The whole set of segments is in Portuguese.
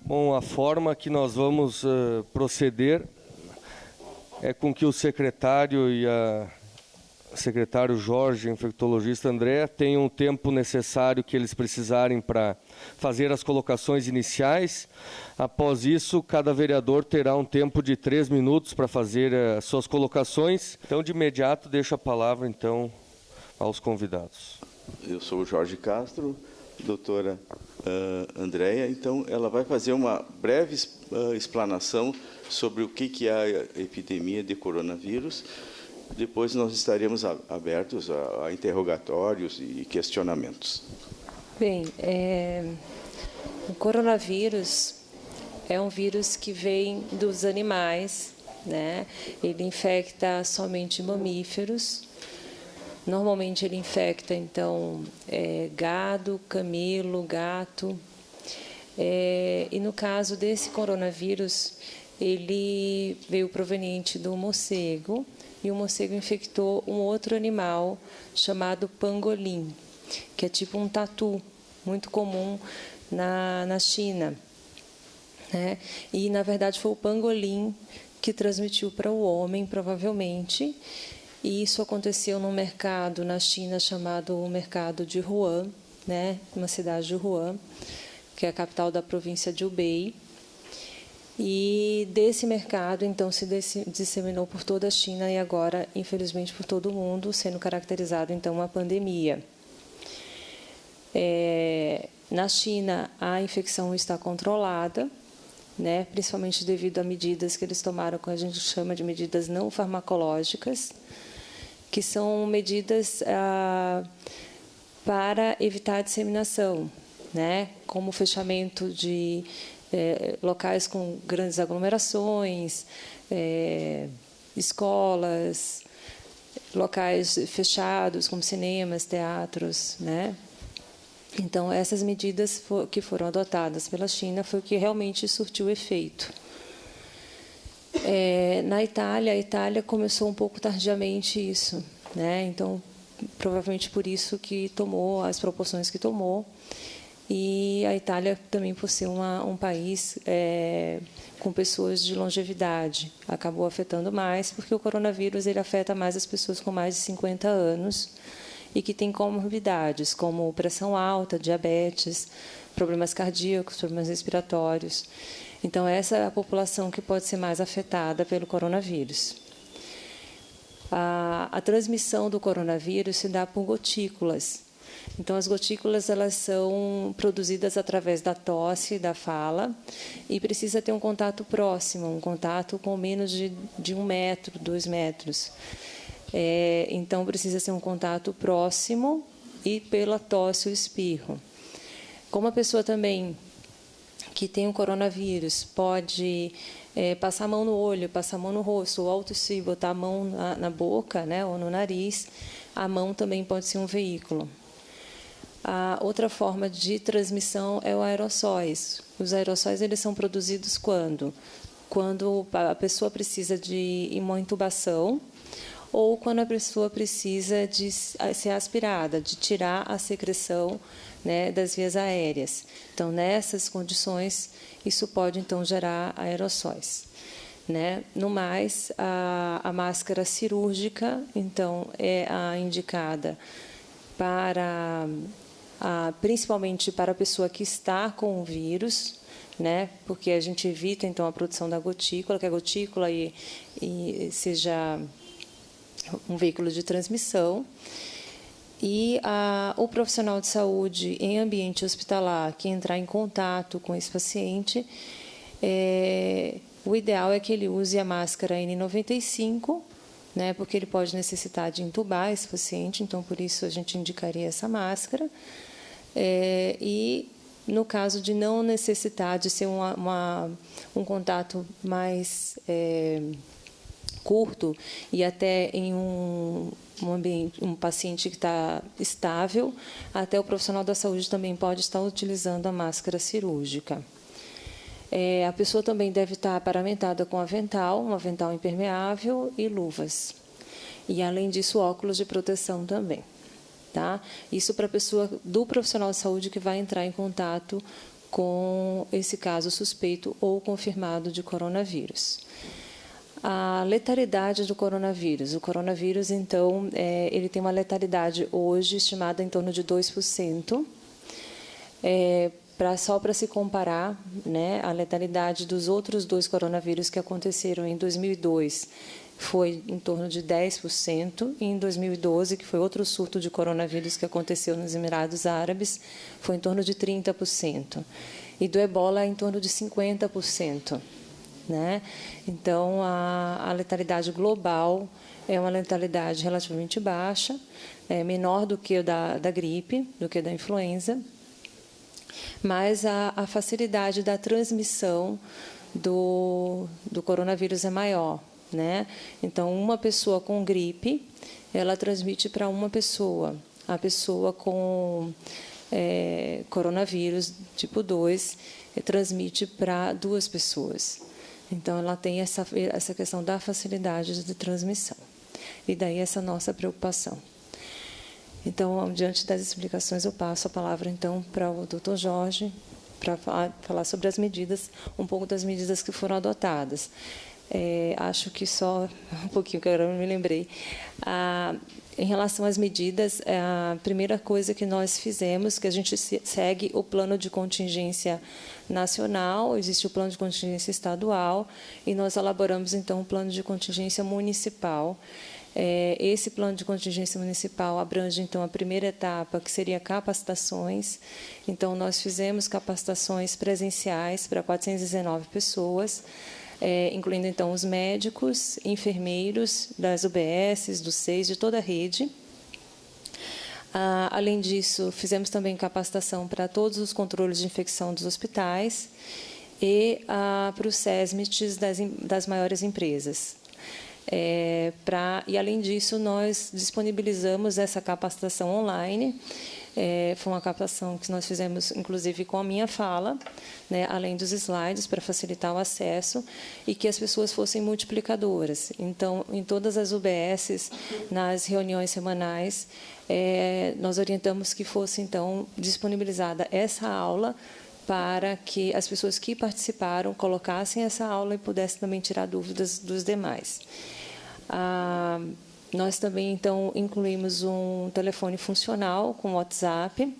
Bom, a forma que nós vamos proceder é com que o secretário e secretário Jorge, infectologista André, tenham o tempo necessário que eles precisarem para fazer as colocações iniciais. Após isso, cada vereador terá um tempo de 3 minutos para fazer as suas colocações. Então, de imediato, deixo a palavra, então, aos convidados. Eu sou o Jorge Castro, doutora Andréia. Então, ela vai fazer uma breve explanação sobre o que é a epidemia de coronavírus. Depois nós estaremos abertos a interrogatórios e questionamentos. Bem, o coronavírus é um vírus que vem dos animais, né? Ele infecta somente mamíferos. Normalmente ele infecta, então, gado, camelo, gato. E no caso desse coronavírus, ele veio proveniente do morcego, e o morcego infectou um outro animal chamado pangolim, que é tipo um tatu, muito comum na China, né? E, na verdade, foi o pangolim que transmitiu para o homem, provavelmente. E isso aconteceu num mercado na China chamado o Mercado de Wuhan, né? Uma cidade de Wuhan, que é a capital da província de Hubei. E desse mercado, então, se disseminou por toda a China e agora, infelizmente, por todo o mundo, sendo caracterizado, então, uma pandemia. Na China, a infecção está controlada, né, principalmente devido a medidas que eles tomaram, que a gente chama de medidas não farmacológicas, que são medidas para evitar a disseminação, né, como o fechamento de locais com grandes aglomerações, escolas, locais fechados, como cinemas, teatros, né? Então, essas medidas que foram adotadas pela China foi o que realmente surtiu efeito. Na Itália, a Itália começou um pouco tardiamente isso, né? Então, provavelmente por isso que tomou as proporções que tomou. E a Itália também, por ser um país com pessoas de longevidade, acabou afetando mais, porque o coronavírus ele afeta mais as pessoas com mais de 50 anos e que têm comorbidades, como pressão alta, diabetes, problemas cardíacos, problemas respiratórios. Então, essa é a população que pode ser mais afetada pelo coronavírus. A transmissão do coronavírus se dá por gotículas. Então, as gotículas elas são produzidas através da tosse, da fala, e precisa ter um contato próximo, um contato com menos de 1 metro, 2 metros. Então, precisa ser um contato próximo e pela tosse ou espirro. Como a pessoa também que tem o coronavírus pode passar a mão no olho, passar a mão no rosto, ou autossir, botar a mão na boca, né, ou no nariz, a mão também pode ser um veículo. A outra forma de transmissão é os aerossóis. Os aerossóis eles são produzidos quando a pessoa precisa de uma intubação ou quando a pessoa precisa de ser aspirada, de tirar a secreção, né, das vias aéreas. Então, nessas condições, isso pode, então, gerar aerossóis. Né? No mais, a máscara cirúrgica, então, é a indicada principalmente para a pessoa que está com o vírus, né? Porque a gente evita, então, a produção da gotícula, que a gotícula seja um veículo de transmissão. E o profissional de saúde em ambiente hospitalar que entrar em contato com esse paciente, o ideal é que ele use a máscara N95, né, porque ele pode necessitar de intubar esse paciente, então, por isso, a gente indicaria essa máscara. E, no caso de não necessitar de ser um contato mais curto e até em um ambiente, um paciente que está estável, até o profissional da saúde também pode estar utilizando a máscara cirúrgica. A pessoa também deve estar paramentada com avental, um avental impermeável e luvas. E, além disso, óculos de proteção também. Tá? Isso para a pessoa do profissional de saúde que vai entrar em contato com esse caso suspeito ou confirmado de coronavírus. A letalidade do coronavírus. O coronavírus, então, ele tem uma letalidade hoje estimada em torno de 2%. Só para se comparar, né, a letalidade dos outros 2 coronavírus que aconteceram em 2002 foi em torno de 10%, e em 2012, que foi outro surto de coronavírus que aconteceu nos Emirados Árabes, foi em torno de 30%. E do ebola, em torno de 50%. Né? Então, a letalidade global é uma letalidade relativamente baixa, menor do que a da gripe, do que a da influenza, mas a facilidade da transmissão do coronavírus é maior. Né? Então, uma pessoa com gripe, ela transmite para uma pessoa. A pessoa com coronavírus tipo 2 transmite para 2 pessoas. Então, ela tem essa questão da facilidade de transmissão. E daí essa nossa preocupação. Então, diante das explicações, eu passo a palavra, então, para o Dr. Jorge, para falar sobre as medidas, um pouco das medidas que foram adotadas. Acho que só um pouquinho, que agora eu me lembrei. Em relação às medidas, a primeira coisa que nós fizemos, que a gente segue o plano de contingência nacional, existe o plano de contingência estadual, e nós elaboramos, então, o plano de contingência municipal. Esse plano de contingência municipal abrange, então, a primeira etapa, que seria capacitações. Então, nós fizemos capacitações presenciais para 419 pessoas, incluindo, então, os médicos, enfermeiros das UBSs, do SEIS, de toda a rede. Além disso, fizemos também capacitação para todos os controles de infecção dos hospitais e para os SESMITs das maiores empresas. E, além disso, nós disponibilizamos essa capacitação online. Foi uma capacitação que nós fizemos, inclusive, com a minha fala, né, além dos slides, para facilitar o acesso, e que as pessoas fossem multiplicadoras. Então, em todas as UBSs, nas reuniões semanais, nós orientamos que fosse, então, disponibilizada essa aula para que as pessoas que participaram colocassem essa aula e pudessem também tirar dúvidas dos demais. Nós também, então, incluímos um telefone funcional com WhatsApp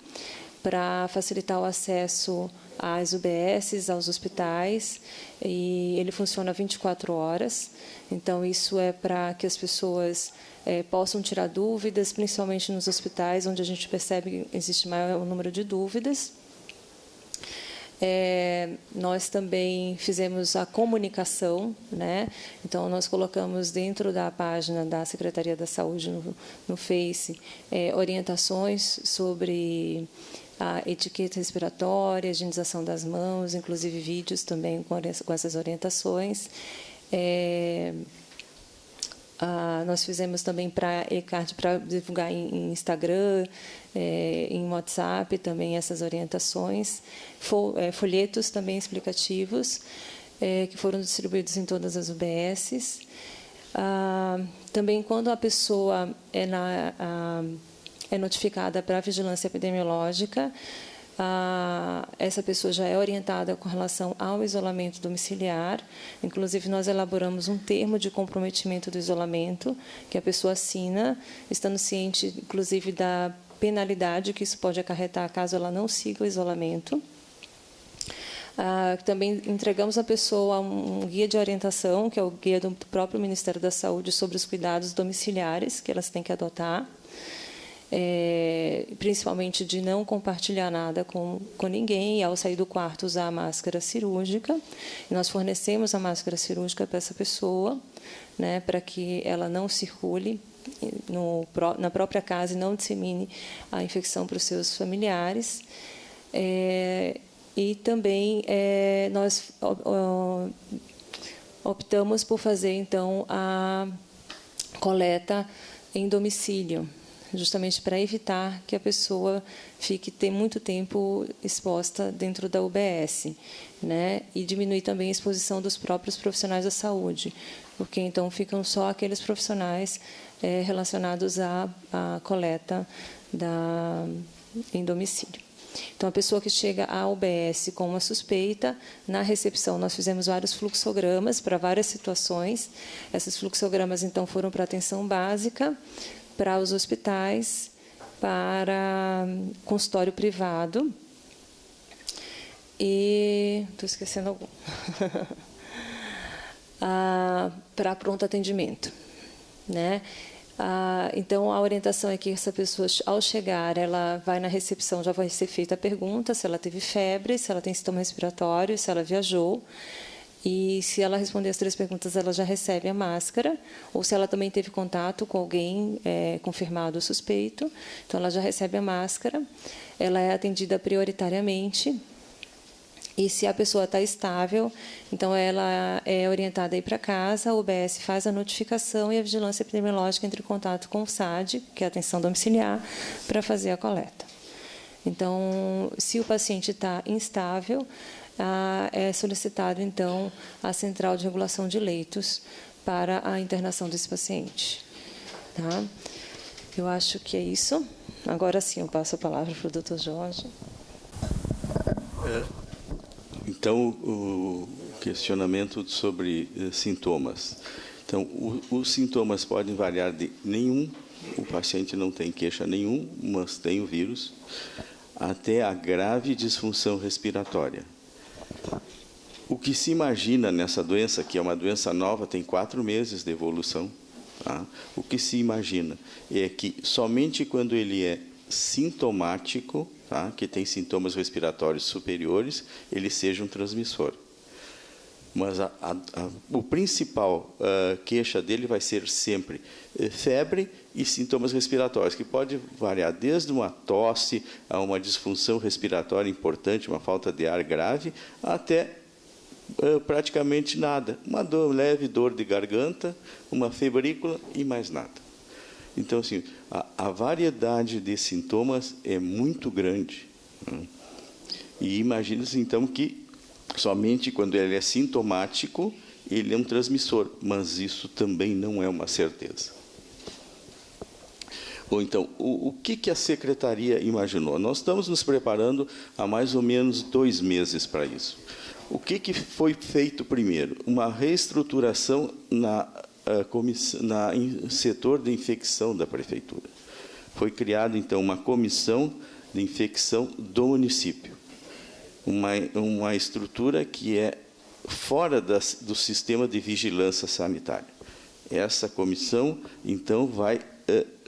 para facilitar o acesso às UBSs, aos hospitais, e ele funciona 24 horas. Então, isso é para que as pessoas possam tirar dúvidas, principalmente nos hospitais, onde a gente percebe que existe maior número de dúvidas. Nós também fizemos a comunicação, né? Então, nós colocamos dentro da página da Secretaria da Saúde no Face orientações sobre a etiqueta respiratória, a higienização das mãos, inclusive vídeos também com essas orientações. Nós fizemos também para e-card, para divulgar em Instagram, em WhatsApp também essas orientações, folhetos também explicativos, que foram distribuídos em todas as UBSs. Também, quando a pessoa é notificada para a vigilância epidemiológica, essa pessoa já é orientada com relação ao isolamento domiciliar. Inclusive, nós elaboramos um termo de comprometimento do isolamento, que a pessoa assina, estando ciente, inclusive, da penalidade que isso pode acarretar caso ela não siga o isolamento. Também entregamos à pessoa um guia de orientação, que é o guia do próprio Ministério da Saúde sobre os cuidados domiciliares que elas têm que adotar. Principalmente de não compartilhar nada com ninguém, e, ao sair do quarto, usar a máscara cirúrgica. E nós fornecemos a máscara cirúrgica para essa pessoa, né, para que ela não circule na própria casa e não dissemine a infecção para os seus familiares. E também nós optamos por fazer, então, a coleta em domicílio, justamente para evitar que a pessoa tenha muito tempo exposta dentro da UBS, né? E diminuir também a exposição dos próprios profissionais da saúde, porque então ficam só aqueles profissionais relacionados à coleta em domicílio. Então, a pessoa que chega à UBS com uma suspeita, na recepção nós fizemos vários fluxogramas para várias situações. Esses fluxogramas, então, foram para atenção básica, para os hospitais, para consultório privado e... Estou esquecendo algum. Para pronto atendimento, né? Então, a orientação é que essa pessoa, ao chegar, ela vai na recepção, já vai ser feita a pergunta se ela teve febre, se ela tem sintoma respiratório, se ela viajou. E, se ela responder as 3 perguntas, ela já recebe a máscara. Ou se ela também teve contato com alguém confirmado ou suspeito, então ela já recebe a máscara. Ela é atendida prioritariamente. E, se a pessoa está estável, então ela é orientada a ir para casa, a UBS faz a notificação e a vigilância epidemiológica entra em contato com o SAD, que é a atenção domiciliar, para fazer a coleta. Então, se o paciente está instável, é solicitado, então, a central de regulação de leitos para a internação desse paciente. Tá? Eu acho que é isso. Agora sim, eu passo a palavra para o Dr. Jorge. Então, o questionamento sobre sintomas. Então, os sintomas podem variar de nenhum, o paciente não tem queixa nenhum, mas tem o vírus, até a grave disfunção respiratória. O que se imagina nessa doença, que é uma doença nova, tem 4 meses de evolução, tá? O que se imagina é que somente quando ele é sintomático, tá, que tem sintomas respiratórios superiores, ele seja um transmissor. Mas o principal queixa dele vai ser sempre febre e sintomas respiratórios, que pode variar desde uma tosse a uma disfunção respiratória importante, uma falta de ar grave, até praticamente nada. Uma leve dor de garganta, uma febrícula e mais nada. Então, assim, a variedade de sintomas é muito grande. E imagina-se, então, que somente quando ele é sintomático, ele é um transmissor, mas isso também não é uma certeza. Ou então, o que a Secretaria imaginou? Nós estamos nos preparando há mais ou menos 2 meses para isso. O que foi feito primeiro? Uma reestruturação no setor de infecção da Prefeitura. Foi criada, então, uma comissão de infecção do município. Uma estrutura que é fora do sistema de vigilância sanitária. Essa comissão, então, vai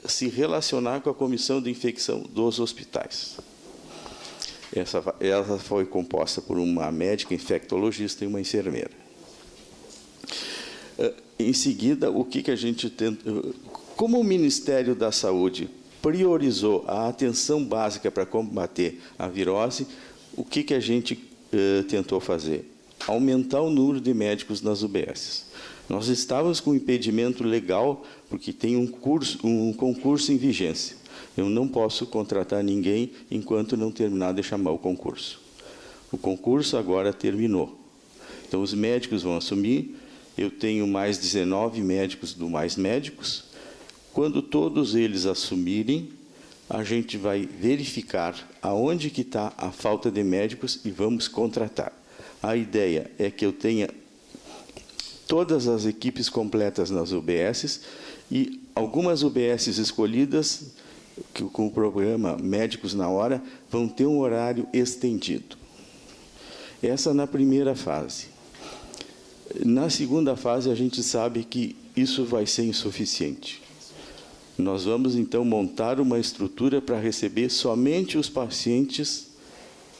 se relacionar com a comissão de infecção dos hospitais. Ela foi composta por uma médica infectologista e uma enfermeira. Em seguida, o que a gente tenta... Como o Ministério da Saúde priorizou a atenção básica para combater a virose, o que a gente tentou fazer? Aumentar o número de médicos nas UBSs. Nós estávamos com um impedimento legal, porque tem um concurso em vigência. Eu não posso contratar ninguém enquanto não terminar de chamar o concurso. O concurso agora terminou. Então, os médicos vão assumir. Eu tenho mais 19 médicos do Mais Médicos. Quando todos eles assumirem, a gente vai verificar aonde que está a falta de médicos e vamos contratar. A ideia é que eu tenha todas as equipes completas nas UBSs e algumas UBSs escolhidas, que com o programa Médicos na Hora, vão ter um horário estendido. Essa na primeira fase. Na segunda fase, a gente sabe que isso vai ser insuficiente. Nós vamos, então, montar uma estrutura para receber somente os pacientes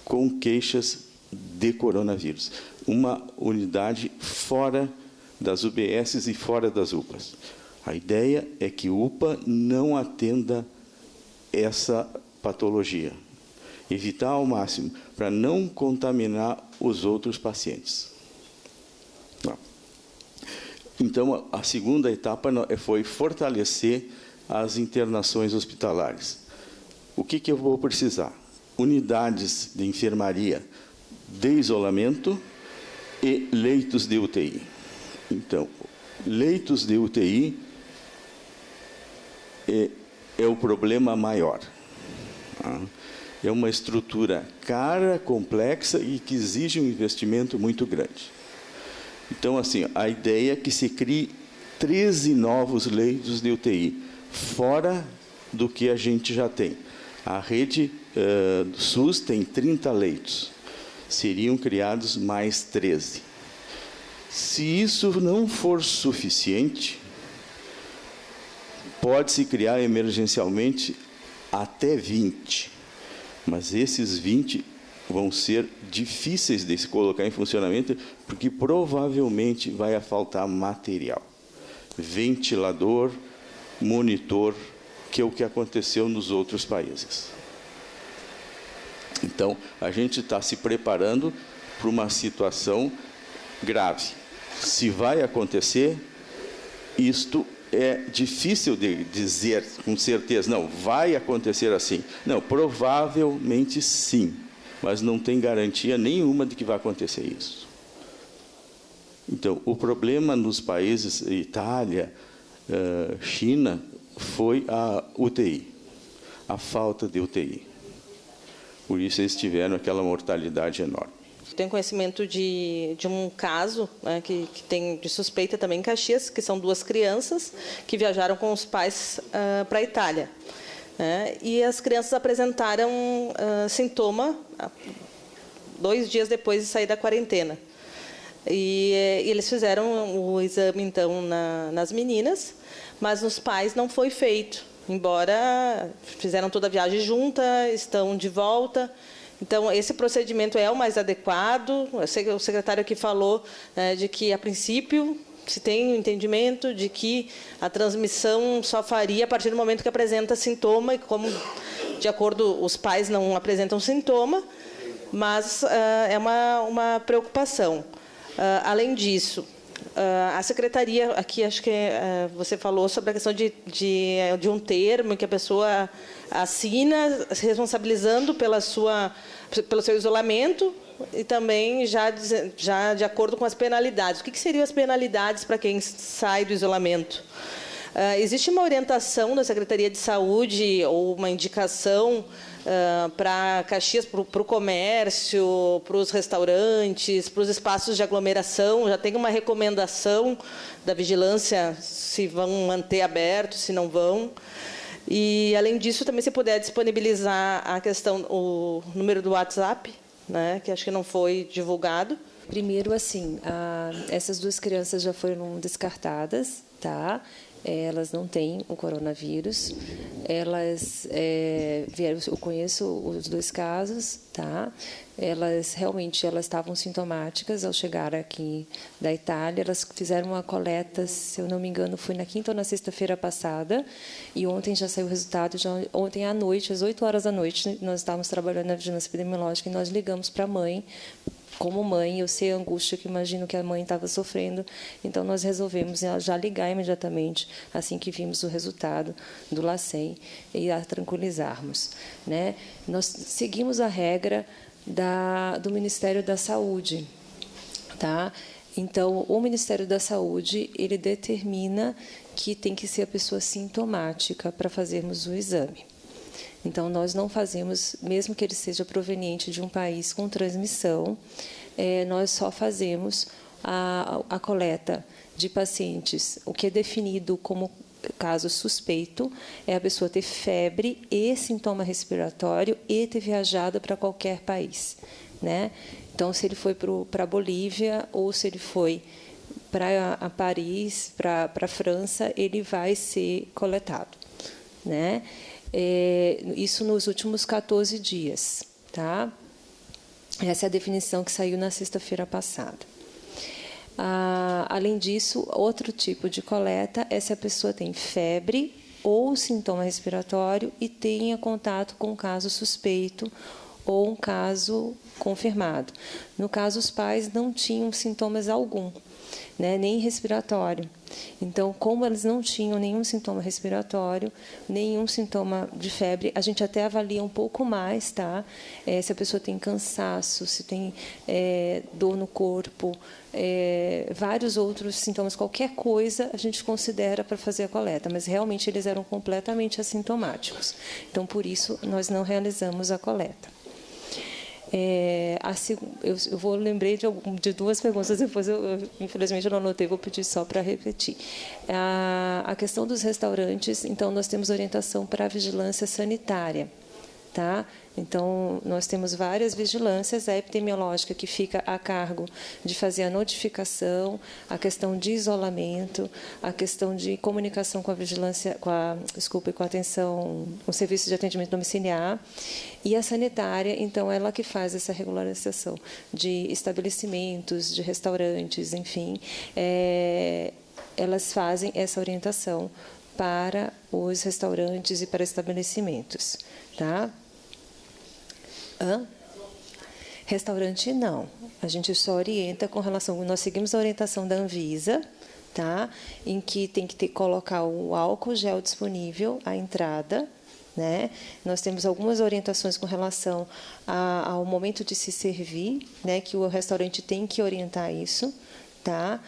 com queixas de coronavírus. Uma unidade fora das UBSs e fora das UPAs. A ideia é que o UPA não atenda essa patologia. Evitar ao máximo, para não contaminar os outros pacientes. Então, a segunda etapa foi fortalecer as internações hospitalares. O que eu vou precisar? Unidades de enfermaria de isolamento e leitos de UTI. Então, leitos de UTI é o problema maior. É uma estrutura cara, complexa e que exige um investimento muito grande. Então, assim, a ideia é que se crie 13 novos leitos de UTI, fora do que a gente já tem. A rede do SUS tem 30 leitos. Seriam criados mais 13. Se isso não for suficiente, pode-se criar emergencialmente até 20. Mas esses 20 vão ser difíceis de se colocar em funcionamento, porque provavelmente vai faltar material. Ventilador, monitor, que é o que aconteceu nos outros países. Então, a gente está se preparando para uma situação grave. Se vai acontecer, isto é difícil de dizer com certeza. Não, vai acontecer assim. Não, provavelmente sim, mas não tem garantia nenhuma de que vai acontecer isso. Então, o problema nos países Itália, China, foi a UTI, a falta de UTI. Por isso eles tiveram aquela mortalidade enorme. Tenho conhecimento de um caso, né, que tem de suspeita também em Caxias, que são 2 crianças que viajaram com os pais para a Itália. E as crianças apresentaram sintoma 2 dias depois de sair da quarentena. E eles fizeram o exame, então, nas meninas, mas nos pais não foi feito, embora fizeram toda a viagem junta, estão de volta. Então, esse procedimento é o mais adequado. O secretário aqui falou de que, a princípio, se tem o entendimento de que a transmissão só faria a partir do momento que apresenta sintoma, e como, de acordo, os pais não apresentam sintoma, mas é uma preocupação. Além disso, a secretaria, aqui acho que você falou sobre a questão de um termo que a pessoa assina, se responsabilizando pelo seu isolamento e também já de acordo com as penalidades. O que seriam as penalidades para quem sai do isolamento? Existe uma orientação da Secretaria de Saúde ou uma indicação para Caxias, para o comércio, para os restaurantes, para os espaços de aglomeração? Já tem uma recomendação da vigilância se vão manter abertos, se não vão? E, além disso, também se puder disponibilizar a questão, o número do WhatsApp, né, que acho que não foi divulgado. Primeiro, assim, essas 2 crianças já foram descartadas, tá? Elas não têm o coronavírus. Elas vieram, eu conheço os 2 casos, tá? Elas realmente estavam sintomáticas ao chegar aqui da Itália. Elas fizeram uma coleta, se eu não me engano, foi na quinta ou na sexta-feira passada, e ontem já saiu o resultado. Ontem à noite, às 8 horas da noite, nós estávamos trabalhando na vigilância epidemiológica e nós ligamos para a mãe. Como mãe, eu sei a angústia que imagino que a mãe estava sofrendo, então nós resolvemos já ligar imediatamente, assim que vimos o resultado do LACEN, e a tranquilizarmos, né? Nós seguimos a regra do Ministério da Saúde, tá? Então, o Ministério da Saúde, ele determina que tem que ser a pessoa sintomática para fazermos o exame. Então, nós não fazemos, mesmo que ele seja proveniente de um país com transmissão, nós só fazemos a coleta de pacientes. O que é definido como caso suspeito é a pessoa ter febre e sintoma respiratório e ter viajado para qualquer país, né? Então, se ele foi para a Bolívia ou se ele foi para Paris, para a França, ele vai ser coletado, né? Isso nos últimos 14 dias, tá? Essa é a definição que saiu na sexta-feira passada. Além disso, outro tipo de coleta é se a pessoa tem febre ou sintoma respiratório e tenha contato com um caso suspeito ou um caso confirmado. No caso, os pais não tinham sintomas algum. né, nem respiratório. Então, como eles não tinham nenhum sintoma respiratório, nenhum sintoma de febre, a gente até avalia um pouco mais, tá? Se a pessoa tem cansaço, se tem dor no corpo, vários outros sintomas, qualquer coisa a gente considera para fazer a coleta, mas realmente eles eram completamente assintomáticos. Então, por isso, nós não realizamos a coleta. Eu lembrei de duas perguntas, depois infelizmente eu não anotei, vou pedir só para repetir. A questão dos restaurantes, então nós temos orientação para a vigilância sanitária, tá? Então, nós temos várias vigilâncias, a epidemiológica que fica a cargo de fazer a notificação, a questão de isolamento, a questão de comunicação com a vigilância, com a atenção, o serviço de atendimento domiciliar, e a sanitária, então, ela que faz essa regularização de estabelecimentos, de restaurantes, enfim, elas fazem essa orientação para os restaurantes e para estabelecimentos, tá? Restaurante, não. A gente só orienta com relação... Nós seguimos a orientação da Anvisa, tá? Em que tem que colocar o álcool gel disponível à entrada, né? Nós temos algumas orientações com relação ao momento de se servir, né? Que o restaurante tem que orientar isso, tá?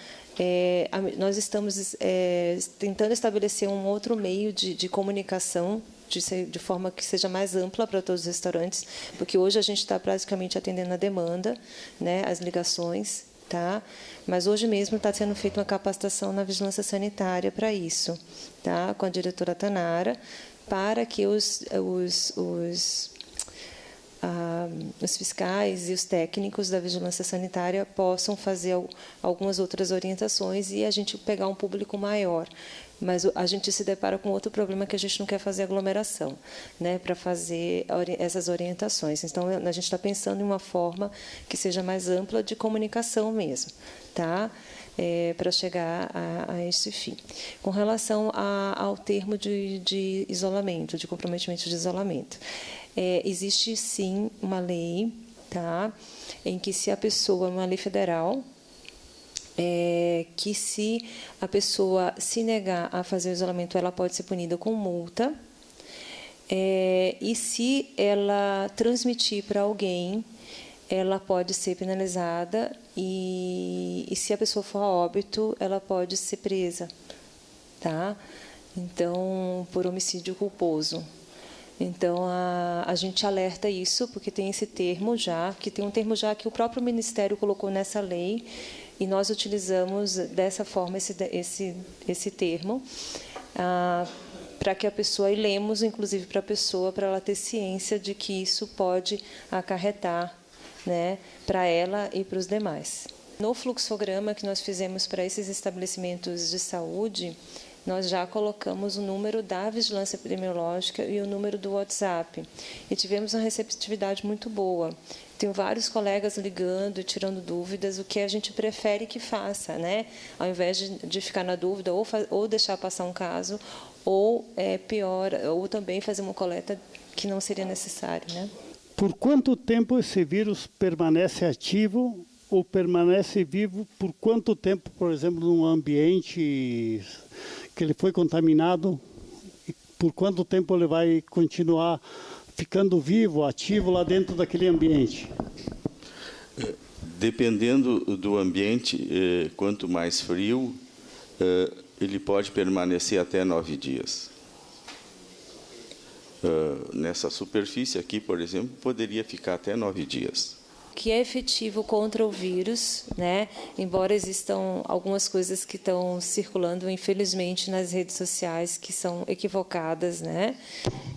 Nós estamos tentando estabelecer um outro meio de comunicação de forma que seja mais ampla para todos os restaurantes, porque hoje a gente está praticamente atendendo a demanda, né, as ligações, tá? Mas hoje mesmo está sendo feita uma capacitação na vigilância sanitária para isso, tá? Com a diretora Tanara, para que os fiscais e os técnicos da vigilância sanitária possam fazer algumas outras orientações e a gente pegar um público maior. Mas a gente se depara com outro problema, que a gente não quer fazer aglomeração, né, para fazer essas orientações. Então, a gente está pensando em uma forma que seja mais ampla de comunicação mesmo, tá? Para chegar a esse fim. Com relação ao termo de isolamento, de comprometimento de isolamento, existe sim uma lei, tá, em que se a pessoa, uma lei federal, que se a pessoa se negar a fazer o isolamento, ela pode ser punida com multa, e se ela transmitir para alguém, ela pode ser penalizada, e se a pessoa for a óbito, ela pode ser presa, tá? Então, por homicídio culposo. Então, a gente alerta isso, porque tem esse termo já, que tem um termo já que o próprio Ministério colocou nessa lei, e nós utilizamos dessa forma esse termo, para que a pessoa, e lemos inclusive para a pessoa, para ela ter ciência de que isso pode acarretar, né, para ela e para os demais. No fluxograma que nós fizemos para esses estabelecimentos de saúde, nós já colocamos o número da vigilância epidemiológica e o número do WhatsApp. E tivemos uma receptividade muito boa. Tenho vários colegas ligando e tirando dúvidas, o que a gente prefere que faça, né? Ao invés de ficar na dúvida, ou deixar passar um caso, ou pior, ou também fazer uma coleta que não seria necessário, né? Por quanto tempo esse vírus permanece ativo ou permanece vivo? Por quanto tempo, por exemplo, num ambiente que ele foi contaminado? Por quanto tempo ele vai continuar ficando vivo, ativo lá dentro daquele ambiente? Dependendo do ambiente, quanto mais frio, ele pode permanecer até 9 dias. Nessa superfície aqui, por exemplo, poderia ficar até 9 dias. Que é efetivo contra o vírus, né? Embora existam algumas coisas que estão circulando, infelizmente, nas redes sociais, que são equivocadas, né?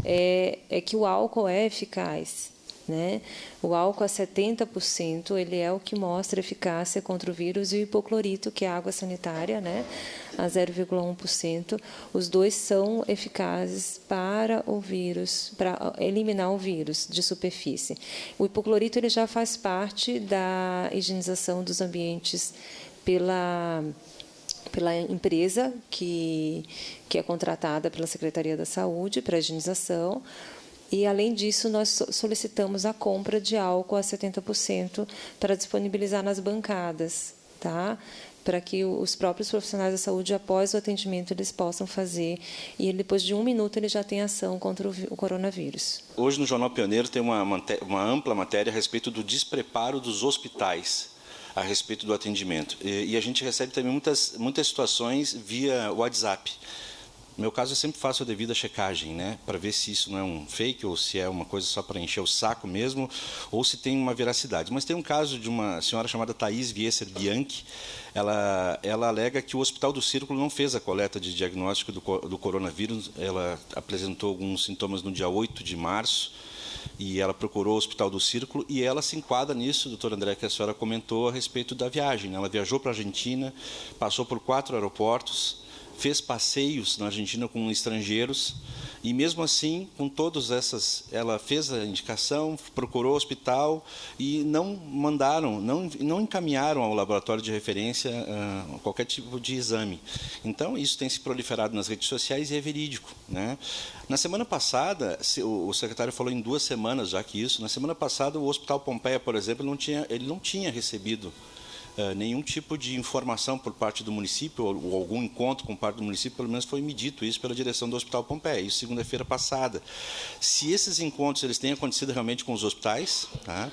É que o álcool é eficaz, né? O álcool a 70%, ele é o que mostra eficácia contra o vírus, e o hipoclorito, que é a água sanitária, né, a 0,1%, os dois são eficazes para o vírus, para eliminar o vírus de superfície. O hipoclorito ele já faz parte da higienização dos ambientes pela empresa que é contratada pela Secretaria da Saúde para a higienização. E, além disso, nós solicitamos a compra de álcool a 70% para disponibilizar nas bancadas, tá? para que os próprios profissionais da saúde, após o atendimento, eles possam fazer, e depois de 1 minuto ele já tem ação contra o coronavírus. Hoje no Jornal Pioneiro tem uma ampla matéria a respeito do despreparo dos hospitais a respeito do atendimento. E a gente recebe também muitas situações via WhatsApp. No meu caso, eu sempre faço a devida checagem, né, para ver se isso não é um fake ou se é uma coisa só para encher o saco mesmo, ou se tem uma veracidade. Mas tem um caso de uma senhora chamada Thaís Viesser Bianchi. Ela alega que o Hospital do Círculo não fez a coleta de diagnóstico do coronavírus. Ela apresentou alguns sintomas no dia 8 de março, e ela procurou o Hospital do Círculo, e ela se enquadra nisso, doutor André, que a senhora comentou a respeito da viagem, né? Ela viajou para a Argentina, passou por 4 aeroportos, fez passeios na Argentina com estrangeiros, e mesmo assim, com todas essas, ela fez a indicação, procurou o hospital e não mandaram, não encaminharam ao laboratório de referência qualquer tipo de exame. Então, isso tem se proliferado nas redes sociais e é verídico, né? Na semana passada, o secretário falou em 2 semanas já que isso, na semana passada o Hospital Pompeia, por exemplo, ele não tinha recebido nenhum tipo de informação por parte do município, ou algum encontro com parte do município, pelo menos foi me dito isso pela direção do Hospital Pompeia, isso segunda-feira passada. Se esses encontros eles têm acontecido realmente com os hospitais, tá?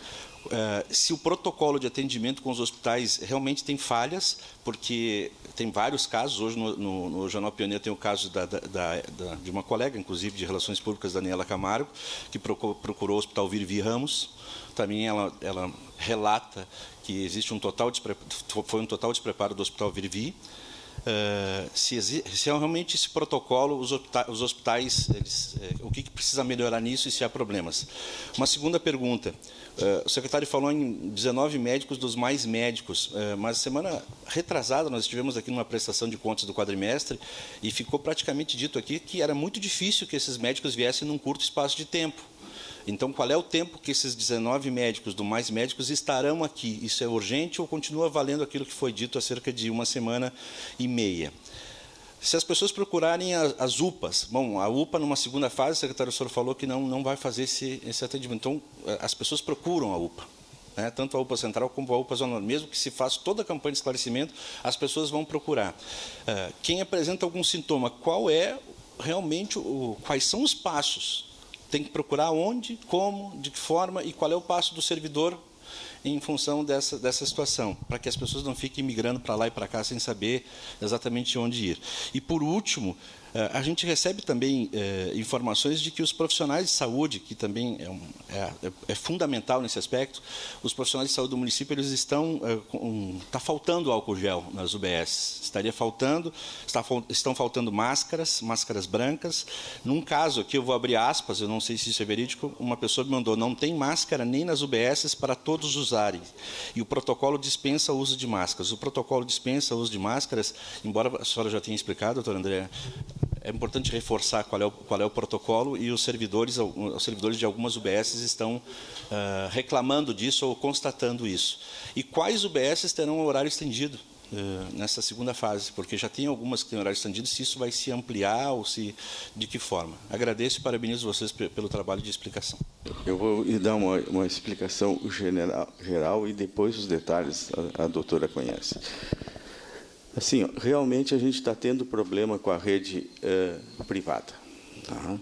Se o protocolo de atendimento com os hospitais realmente tem falhas, porque tem vários casos, hoje no Jornal Pioneiro tem o caso de uma colega, inclusive, de Relações Públicas, Daniela Camargo, que procurou o Hospital Virvi Ramos. Também ela relata que existe foi um total despreparo do Hospital Virvi. Se realmente esse protocolo, os hospitais, o que precisa melhorar nisso e se há problemas. Uma segunda pergunta. O secretário falou em 19 médicos dos mais médicos, mas semana retrasada nós estivemos aqui numa prestação de contas do quadrimestre e ficou praticamente dito aqui que era muito difícil que esses médicos viessem num curto espaço de tempo. Então, qual é o tempo que esses 19 médicos do Mais Médicos estarão aqui? Isso é urgente ou continua valendo aquilo que foi dito há cerca de 1 semana e meia? Se as pessoas procurarem as UPAs, bom, a UPA numa segunda fase, o secretário Soro falou que não vai fazer esse atendimento. Então, as pessoas procuram a UPA, né? Tanto a UPA Central como a UPA Zona, mesmo que se faça toda a campanha de esclarecimento, as pessoas vão procurar. Quem apresenta algum sintoma, quais são os passos? Tem que procurar onde, como, de que forma e qual é o passo do servidor em função dessa situação, para que as pessoas não fiquem migrando para lá e para cá sem saber exatamente onde ir. E, por último, a gente recebe também informações de que os profissionais de saúde, que também é fundamental nesse aspecto, os profissionais de saúde do município eles estão faltando álcool gel nas UBS. Estão faltando máscaras brancas. Num caso aqui, eu vou abrir aspas, eu não sei se isso é verídico, uma pessoa me mandou, não tem máscara nem nas UBS para todos usarem. E o protocolo dispensa o uso de máscaras. O protocolo dispensa o uso de máscaras, embora a senhora já tenha explicado, doutor André, é importante reforçar qual é o protocolo, e os servidores de algumas UBS estão reclamando disso ou constatando isso. E quais UBS terão horário estendido nessa segunda fase? Porque já tem algumas que têm horário estendido, se isso vai se ampliar ou de que forma. Agradeço e parabenizo vocês pelo trabalho de explicação. Eu vou dar uma explicação geral e depois os detalhes a doutora conhece. Assim, realmente a gente está tendo problema com a rede privada. Tá?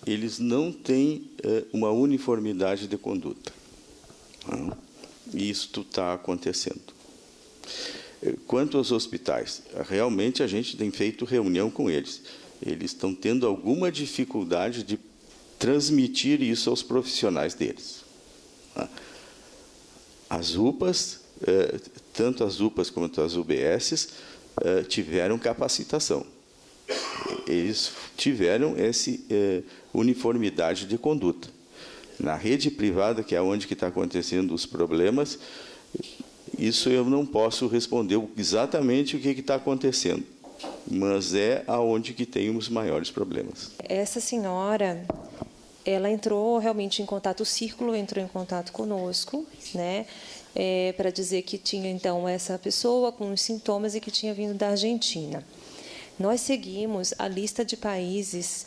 Eles não têm uma uniformidade de conduta. Tá? E isso está acontecendo. Quanto aos hospitais, realmente a gente tem feito reunião com eles. Eles estão tendo alguma dificuldade de transmitir isso aos profissionais deles. Tá? As UPAs, tanto as UPAs quanto as UBSs, tiveram capacitação. Eles tiveram essa uniformidade de conduta. Na rede privada, que é onde está acontecendo os problemas, isso eu não posso responder exatamente o que está acontecendo, mas é aonde que tem os maiores problemas. Essa senhora, ela entrou realmente em contato, o Círculo entrou em contato conosco, né, para dizer que tinha, então, essa pessoa com os sintomas e que tinha vindo da Argentina. Nós seguimos a lista de países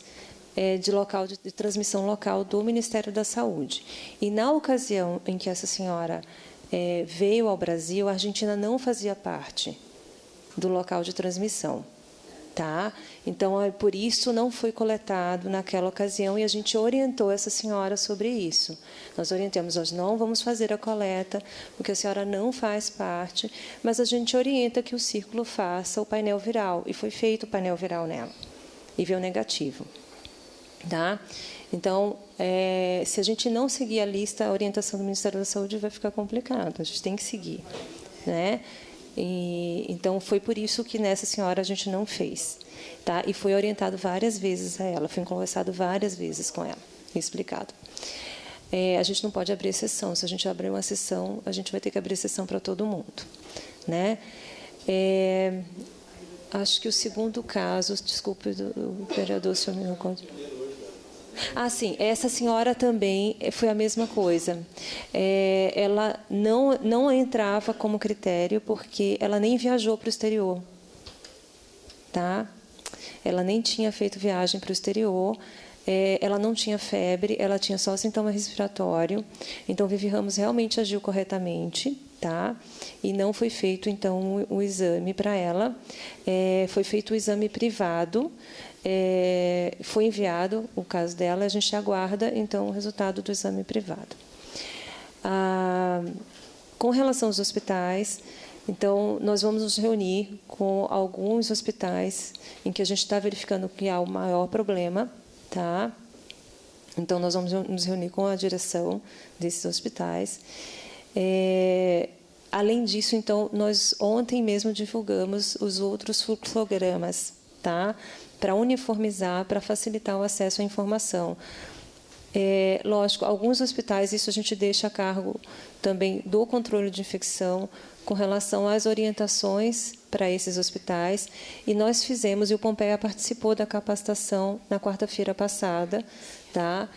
de transmissão local do Ministério da Saúde. E, na ocasião em que essa senhora veio ao Brasil, a Argentina não fazia parte do local de transmissão. Tá? Então, por isso não foi coletado naquela ocasião e a gente orientou essa senhora sobre isso. Nós orientamos, nós não vamos fazer a coleta, porque a senhora não faz parte, mas a gente orienta que o círculo faça o painel viral. E foi feito o painel viral nela. E veio negativo. Tá? Então, se a gente não seguir a lista, a orientação do Ministério da Saúde vai ficar complicado. A gente tem que seguir. Né? Então, foi por isso que nessa senhora a gente não fez. Tá? E foi orientado várias vezes a ela, foi conversado várias vezes com ela, explicado. A gente não pode abrir exceção. Se a gente abrir uma exceção, a gente vai ter que abrir exceção para todo mundo. Né? Acho que o segundo caso, desculpe, o vereador, se eu me recordo. Sim, essa senhora também foi a mesma coisa. Ela não entrava como critério porque ela nem viajou para o exterior. Tá? Ela nem tinha feito viagem para o exterior, ela não tinha febre, ela tinha só sintoma respiratório. Então, Vivi Ramos realmente agiu corretamente, tá? E não foi feito, então, o exame para ela. Foi feito o exame privado. Foi enviado o caso dela, a gente aguarda então o resultado do exame privado. Com relação aos hospitais, então nós vamos nos reunir com alguns hospitais em que a gente está verificando que há o maior problema, tá? Então nós vamos nos reunir com a direção desses hospitais. Além disso, então nós ontem mesmo divulgamos os outros fluxogramas, tá? Para uniformizar, para facilitar o acesso à informação. Lógico, alguns hospitais, isso a gente deixa a cargo também do controle de infecção, com relação às orientações para esses hospitais, e nós fizemos, e o Pompeia participou da capacitação na quarta-feira passada, tá?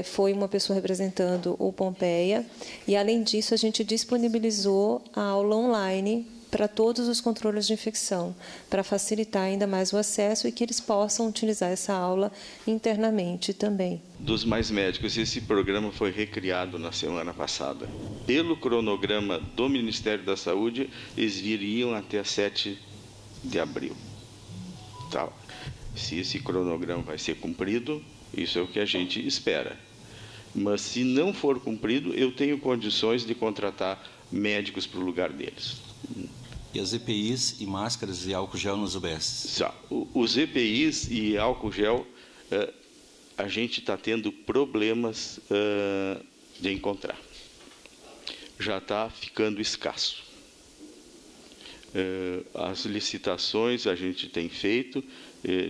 Foi uma pessoa representando o Pompeia, e, além disso, a gente disponibilizou a aula online para todos os controles de infecção, para facilitar ainda mais o acesso e que eles possam utilizar essa aula internamente também. Dos Mais Médicos, esse programa foi recriado na semana passada. Pelo cronograma do Ministério da Saúde, eles viriam até 7 de abril. Tá. Se esse cronograma vai ser cumprido, isso é o que a gente espera. Mas, se não for cumprido, eu tenho condições de contratar médicos para o lugar deles. E as EPIs e máscaras e álcool gel nos UBS? Os EPIs e álcool gel, a gente está tendo problemas de encontrar. Já está ficando escasso. As licitações a gente tem feito,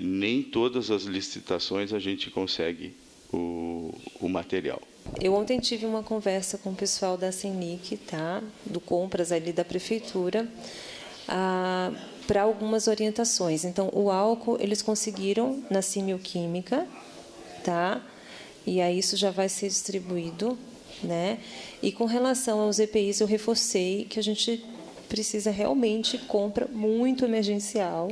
nem todas as licitações a gente consegue o material. Eu ontem tive uma conversa com o pessoal da Senic, tá? Do Compras ali da Prefeitura, para algumas orientações. Então, o álcool eles conseguiram na Simioquímica, tá? E aí isso já vai ser distribuído, né? E com relação aos EPIs, eu reforcei que a gente precisa realmente compra muito emergencial,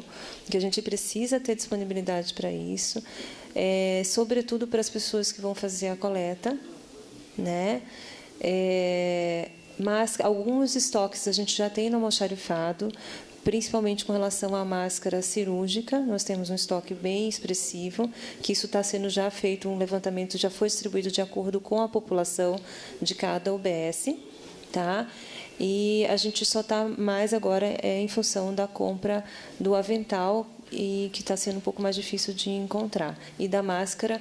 que a gente precisa ter disponibilidade para isso, sobretudo para as pessoas que vão fazer a coleta, né? Mas alguns estoques a gente já tem no almoxarifado, principalmente com relação à máscara cirúrgica. Nós temos um estoque bem expressivo, que isso está sendo já feito, um levantamento já foi distribuído de acordo com a população de cada UBS, tá? E a gente só está mais agora em função da compra do avental, e que está sendo um pouco mais difícil de encontrar. E da máscara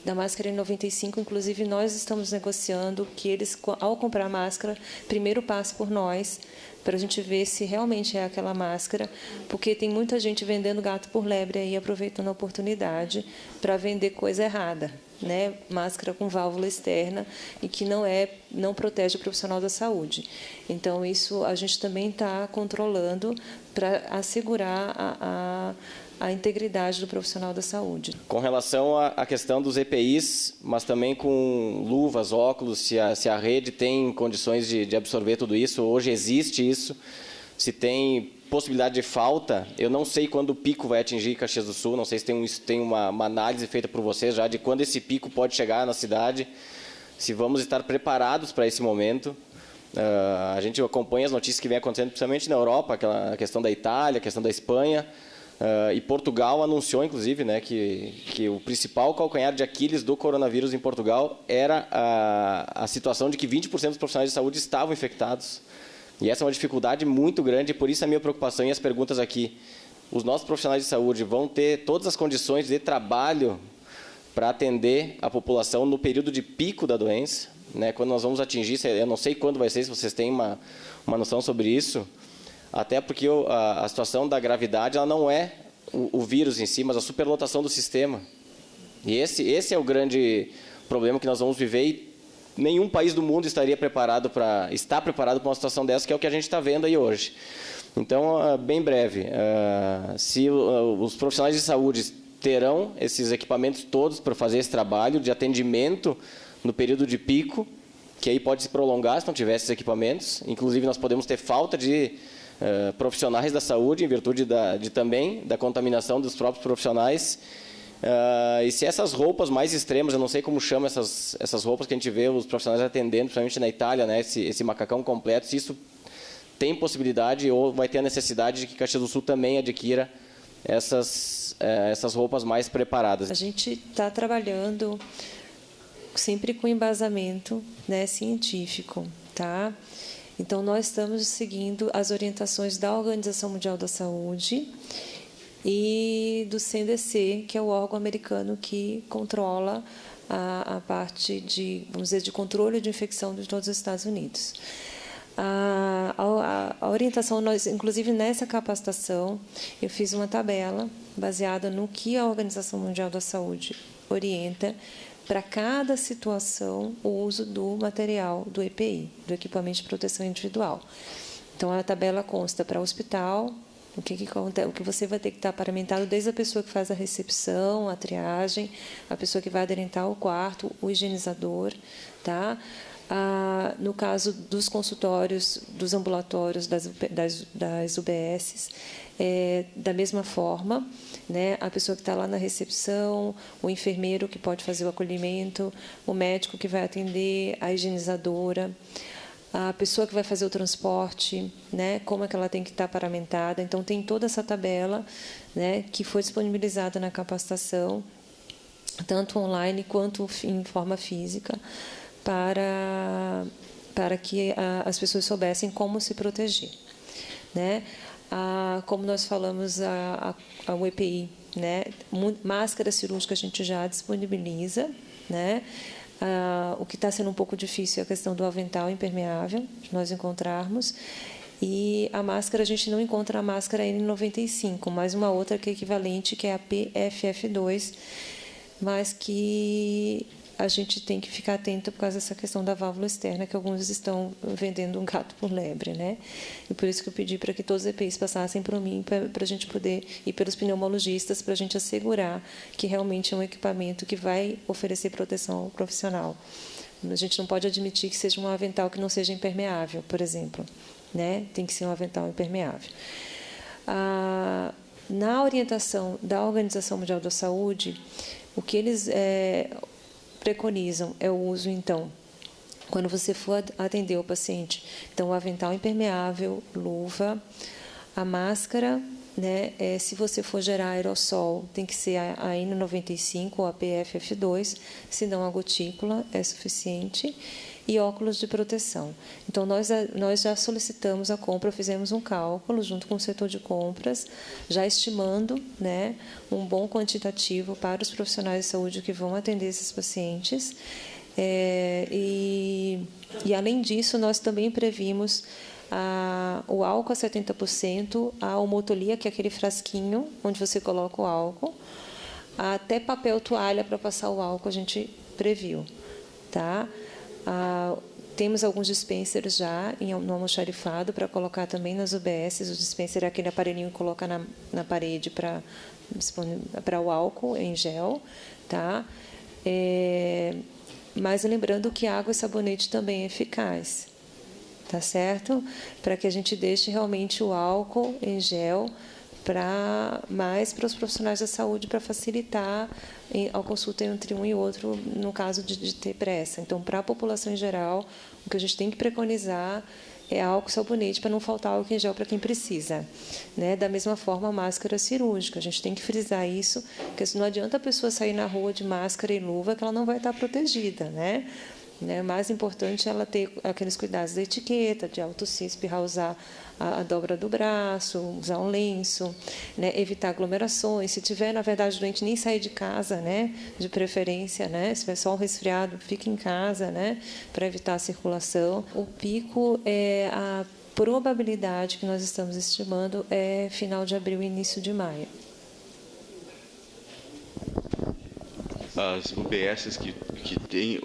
N95, inclusive, nós estamos negociando que eles, ao comprar a máscara, primeiro passe por nós, para a gente ver se realmente é aquela máscara, porque tem muita gente vendendo gato por lebre aí, aproveitando a oportunidade para vender coisa errada, né? Máscara com válvula externa e que não protege o profissional da saúde. Então, isso a gente também está controlando para assegurar a integridade do profissional da saúde. Com relação à questão dos EPIs, mas também com luvas, óculos, se a rede tem condições de absorver tudo isso, hoje existe isso, se tem possibilidade de falta, eu não sei quando o pico vai atingir Caxias do Sul, não sei se tem uma análise feita por vocês já de quando esse pico pode chegar na cidade, se vamos estar preparados para esse momento. A gente acompanha as notícias que vem acontecendo, principalmente na Europa, a questão da Itália, a questão da Espanha, e Portugal anunciou, inclusive, né, que o principal calcanhar de Aquiles do coronavírus em Portugal era a situação de que 20% dos profissionais de saúde estavam infectados. E essa é uma dificuldade muito grande, e por isso a minha preocupação e as perguntas aqui. Os nossos profissionais de saúde vão ter todas as condições de trabalho para atender a população no período de pico da doença, né, quando nós vamos atingir, eu não sei quando vai ser, se vocês têm uma noção sobre isso, até porque a situação da gravidade ela não é o vírus em si, mas a superlotação do sistema. E esse é o grande problema que nós vamos viver, e nenhum país do mundo está preparado para uma situação dessa, que é o que a gente está vendo aí hoje. Então, bem breve, se os profissionais de saúde terão esses equipamentos todos para fazer esse trabalho de atendimento no período de pico, que aí pode se prolongar se não tiver esses equipamentos. Inclusive, nós podemos ter falta de profissionais da saúde, em virtude também da contaminação dos próprios profissionais. E se essas roupas mais extremas, eu não sei como chama essas roupas que a gente vê os profissionais atendendo, principalmente na Itália, né, esse macacão completo, se isso tem possibilidade ou vai ter a necessidade de que Caxias do Sul também adquira essas roupas mais preparadas. A gente está trabalhando sempre com embasamento, né, científico, tá? Então, nós estamos seguindo as orientações da Organização Mundial da Saúde e do CDC, que é o órgão americano que controla a parte vamos dizer, de controle de infecção de todos os Estados Unidos. A orientação, inclusive nessa capacitação, eu fiz uma tabela baseada no que a Organização Mundial da Saúde orienta para cada situação o uso do material do EPI, do equipamento de proteção individual. Então, a tabela consta para o hospital, o que você vai ter que estar paramentado, desde a pessoa que faz a recepção, a triagem, a pessoa que vai aderentar o quarto, o higienizador, tá? No caso dos consultórios, dos ambulatórios, das UBSs, da mesma forma, né, a pessoa que está lá na recepção, o enfermeiro que pode fazer o acolhimento, o médico que vai atender, a higienizadora, a pessoa que vai fazer o transporte, né, como é que ela tem que estar paramentada. Então, tem toda essa tabela, né, que foi disponibilizada na capacitação, tanto online quanto em forma física, para que as pessoas soubessem como se proteger, né? Como nós falamos, a UEPI, né? Máscara cirúrgica a gente já disponibiliza, né? O que está sendo um pouco difícil é a questão do avental impermeável, de nós encontrarmos. E a máscara, a gente não encontra a máscara N95, mas uma outra que é equivalente, que é a PFF2, mas que a gente tem que ficar atento por causa dessa questão da válvula externa, que alguns estão vendendo um gato por lebre, né? E por isso que eu pedi para que todos os EPIs passassem por mim, para a gente poder ir pelos pneumologistas, para a gente assegurar que realmente é um equipamento que vai oferecer proteção ao profissional. A gente não pode admitir que seja um avental que não seja impermeável, por exemplo, né? Tem que ser um avental impermeável. Na orientação da Organização Mundial da Saúde, o que eles preconizam é o uso, então, quando você for atender o paciente, então, o avental impermeável, luva, a máscara, né, se você for gerar aerossol, tem que ser a N95 ou a PFF2, senão a gotícula é suficiente, e óculos de proteção. Então, nós já solicitamos a compra, fizemos um cálculo junto com o setor de compras, já estimando, né, um bom quantitativo para os profissionais de saúde que vão atender esses pacientes. E além disso, nós também previmos o álcool a 70%, a homotolia, que é aquele frasquinho onde você coloca o álcool, até papel toalha para passar o álcool a gente previu, tá? Temos alguns dispensers já no almoxarifado para colocar também nas UBSs. O dispenser é aquele aparelhinho que coloca na parede para o álcool em gel, tá? Mas lembrando que água e sabonete também é eficaz, tá certo? Para que a gente deixe realmente o álcool em gel mais para os profissionais da saúde, para facilitar a consulta entre um e outro, no caso de ter pressa. Então, para a população em geral, o que a gente tem que preconizar é álcool e sabonete, para não faltar álcool em gel para quem precisa. Né? Da mesma forma, a máscara cirúrgica. A gente tem que frisar isso, porque não adianta a pessoa sair na rua de máscara e luva, que ela não vai estar protegida. Né? Mais importante é ela ter aqueles cuidados da etiqueta, de tossir, espirrar, usar a dobra do braço, usar um lenço, né? Evitar aglomerações. Se tiver, na verdade, doente, nem sair de casa, né? De preferência, né? Se tiver só um resfriado, fique em casa, né? Para evitar a circulação. O pico é a probabilidade que nós estamos estimando é final de abril e início de maio. As UBSs que tem,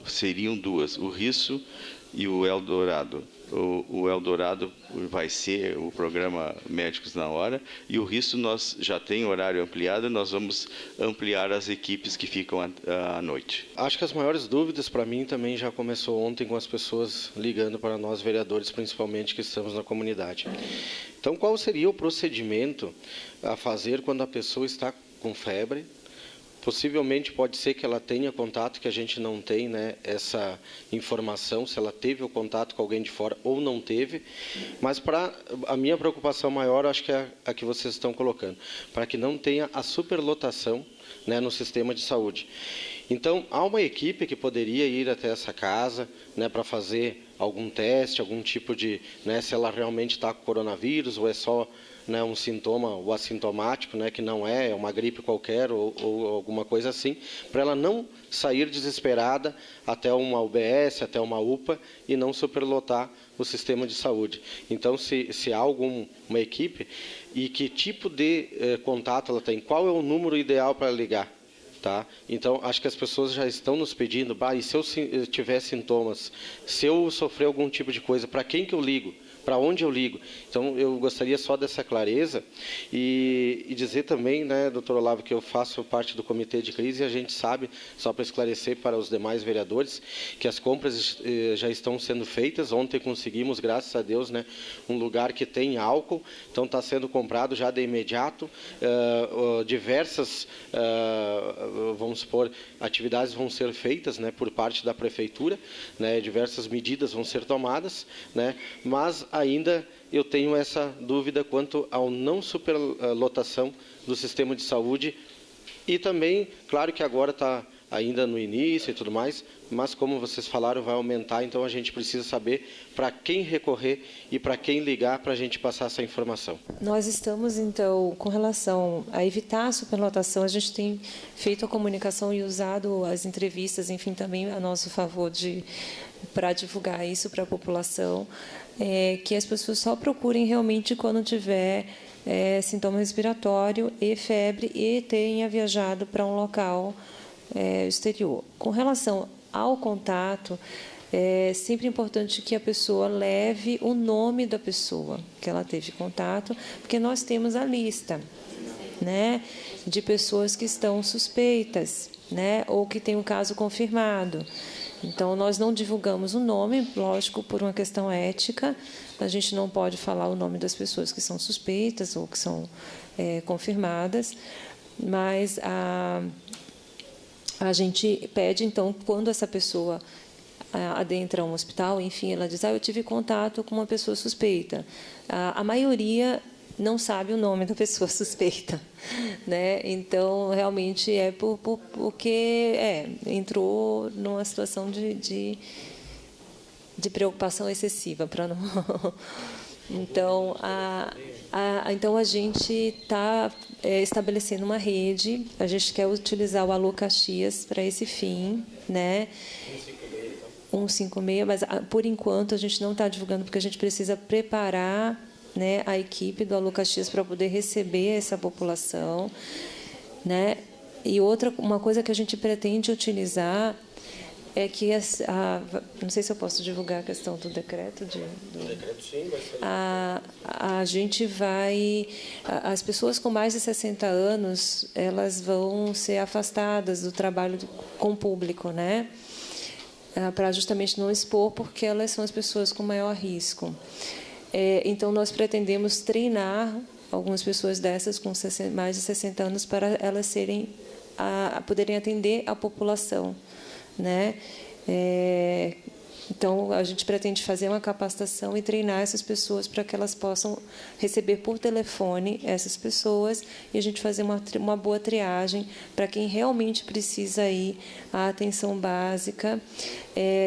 seriam duas, o Risso e o Eldorado. O Eldorado vai ser o programa Médicos na Hora, e o Risso nós já tem horário ampliado, nós vamos ampliar as equipes que ficam à noite. Acho que as maiores dúvidas para mim também já começou ontem com as pessoas ligando para nós, vereadores, principalmente, que estamos na comunidade. Então, qual seria o procedimento a fazer quando a pessoa está com febre? Possivelmente pode ser que ela tenha contato, que a gente não tem, né, essa informação, se ela teve o contato com alguém de fora ou não teve. Mas a minha preocupação maior, acho que é a que vocês estão colocando, para que não tenha a superlotação, né, no sistema de saúde. Então, há uma equipe que poderia ir até essa casa, né, para fazer algum teste, algum tipo de, né, se ela realmente está com coronavírus ou é só, né, um sintoma, o assintomático, né, que não é uma gripe qualquer ou alguma coisa assim, para ela não sair desesperada até uma UBS, até uma UPA e não superlotar o sistema de saúde. Então, se há uma equipe, e que tipo de contato ela tem, qual é o número ideal para ligar? Tá? Então, acho que as pessoas já estão nos pedindo, e se eu tiver sintomas, se eu sofrer algum tipo de coisa, para quem que eu ligo? Para onde eu ligo? Então, eu gostaria só dessa clareza e dizer também, né, doutor Olavo, que eu faço parte do comitê de crise, e a gente sabe, só para esclarecer para os demais vereadores, que as compras já estão sendo feitas. Ontem conseguimos, graças a Deus, né, um lugar que tem álcool, então está sendo comprado já de imediato. Diversas, vamos supor, atividades vão ser feitas, né, por parte da prefeitura, né, diversas medidas vão ser tomadas, né, mas ainda eu tenho essa dúvida quanto ao não superlotação do sistema de saúde, e também, claro que agora está ainda no início e tudo mais, mas como vocês falaram, vai aumentar, então a gente precisa saber para quem recorrer e para quem ligar para a gente passar essa informação. Nós estamos, então, com relação a evitar a superlotação, a gente tem feito a comunicação e usado as entrevistas, enfim, também a nosso favor para divulgar isso para a população, que as pessoas só procurem realmente quando tiver sintoma respiratório e febre e tenha viajado para um local exterior. Com relação ao contato, é sempre importante que a pessoa leve o nome da pessoa que ela teve contato, porque nós temos a lista, né, de pessoas que estão suspeitas, né, ou que tem um caso confirmado. Então, nós não divulgamos o nome, lógico, por uma questão ética. A gente não pode falar o nome das pessoas que são suspeitas ou que são confirmadas, mas a gente pede, então, quando essa pessoa adentra um hospital, enfim, ela diz, eu tive contato com uma pessoa suspeita. A maioria não sabe o nome da pessoa suspeita, né? Então, realmente é porque entrou numa situação de preocupação excessiva para não. Então, então a gente está estabelecendo uma rede. A gente quer utilizar o Alô Caxias para esse fim, né? 156, mas por enquanto a gente não está divulgando, porque a gente precisa preparar, né, a equipe do Alô Caxias para poder receber essa população, né? E uma coisa que a gente pretende utilizar é que não sei se eu posso divulgar a questão do decreto. Do decreto, sim, vai ser. A gente vai... As pessoas com mais de 60 anos, elas vão ser afastadas do trabalho com o público, né? Para justamente não expor, porque elas são as pessoas com maior risco. Então, nós pretendemos treinar algumas pessoas dessas com mais de 60 anos para elas poderem atender a população, né? Então, a gente pretende fazer uma capacitação e treinar essas pessoas para que elas possam receber por telefone essas pessoas e a gente fazer uma boa triagem para quem realmente precisa ir à atenção básica.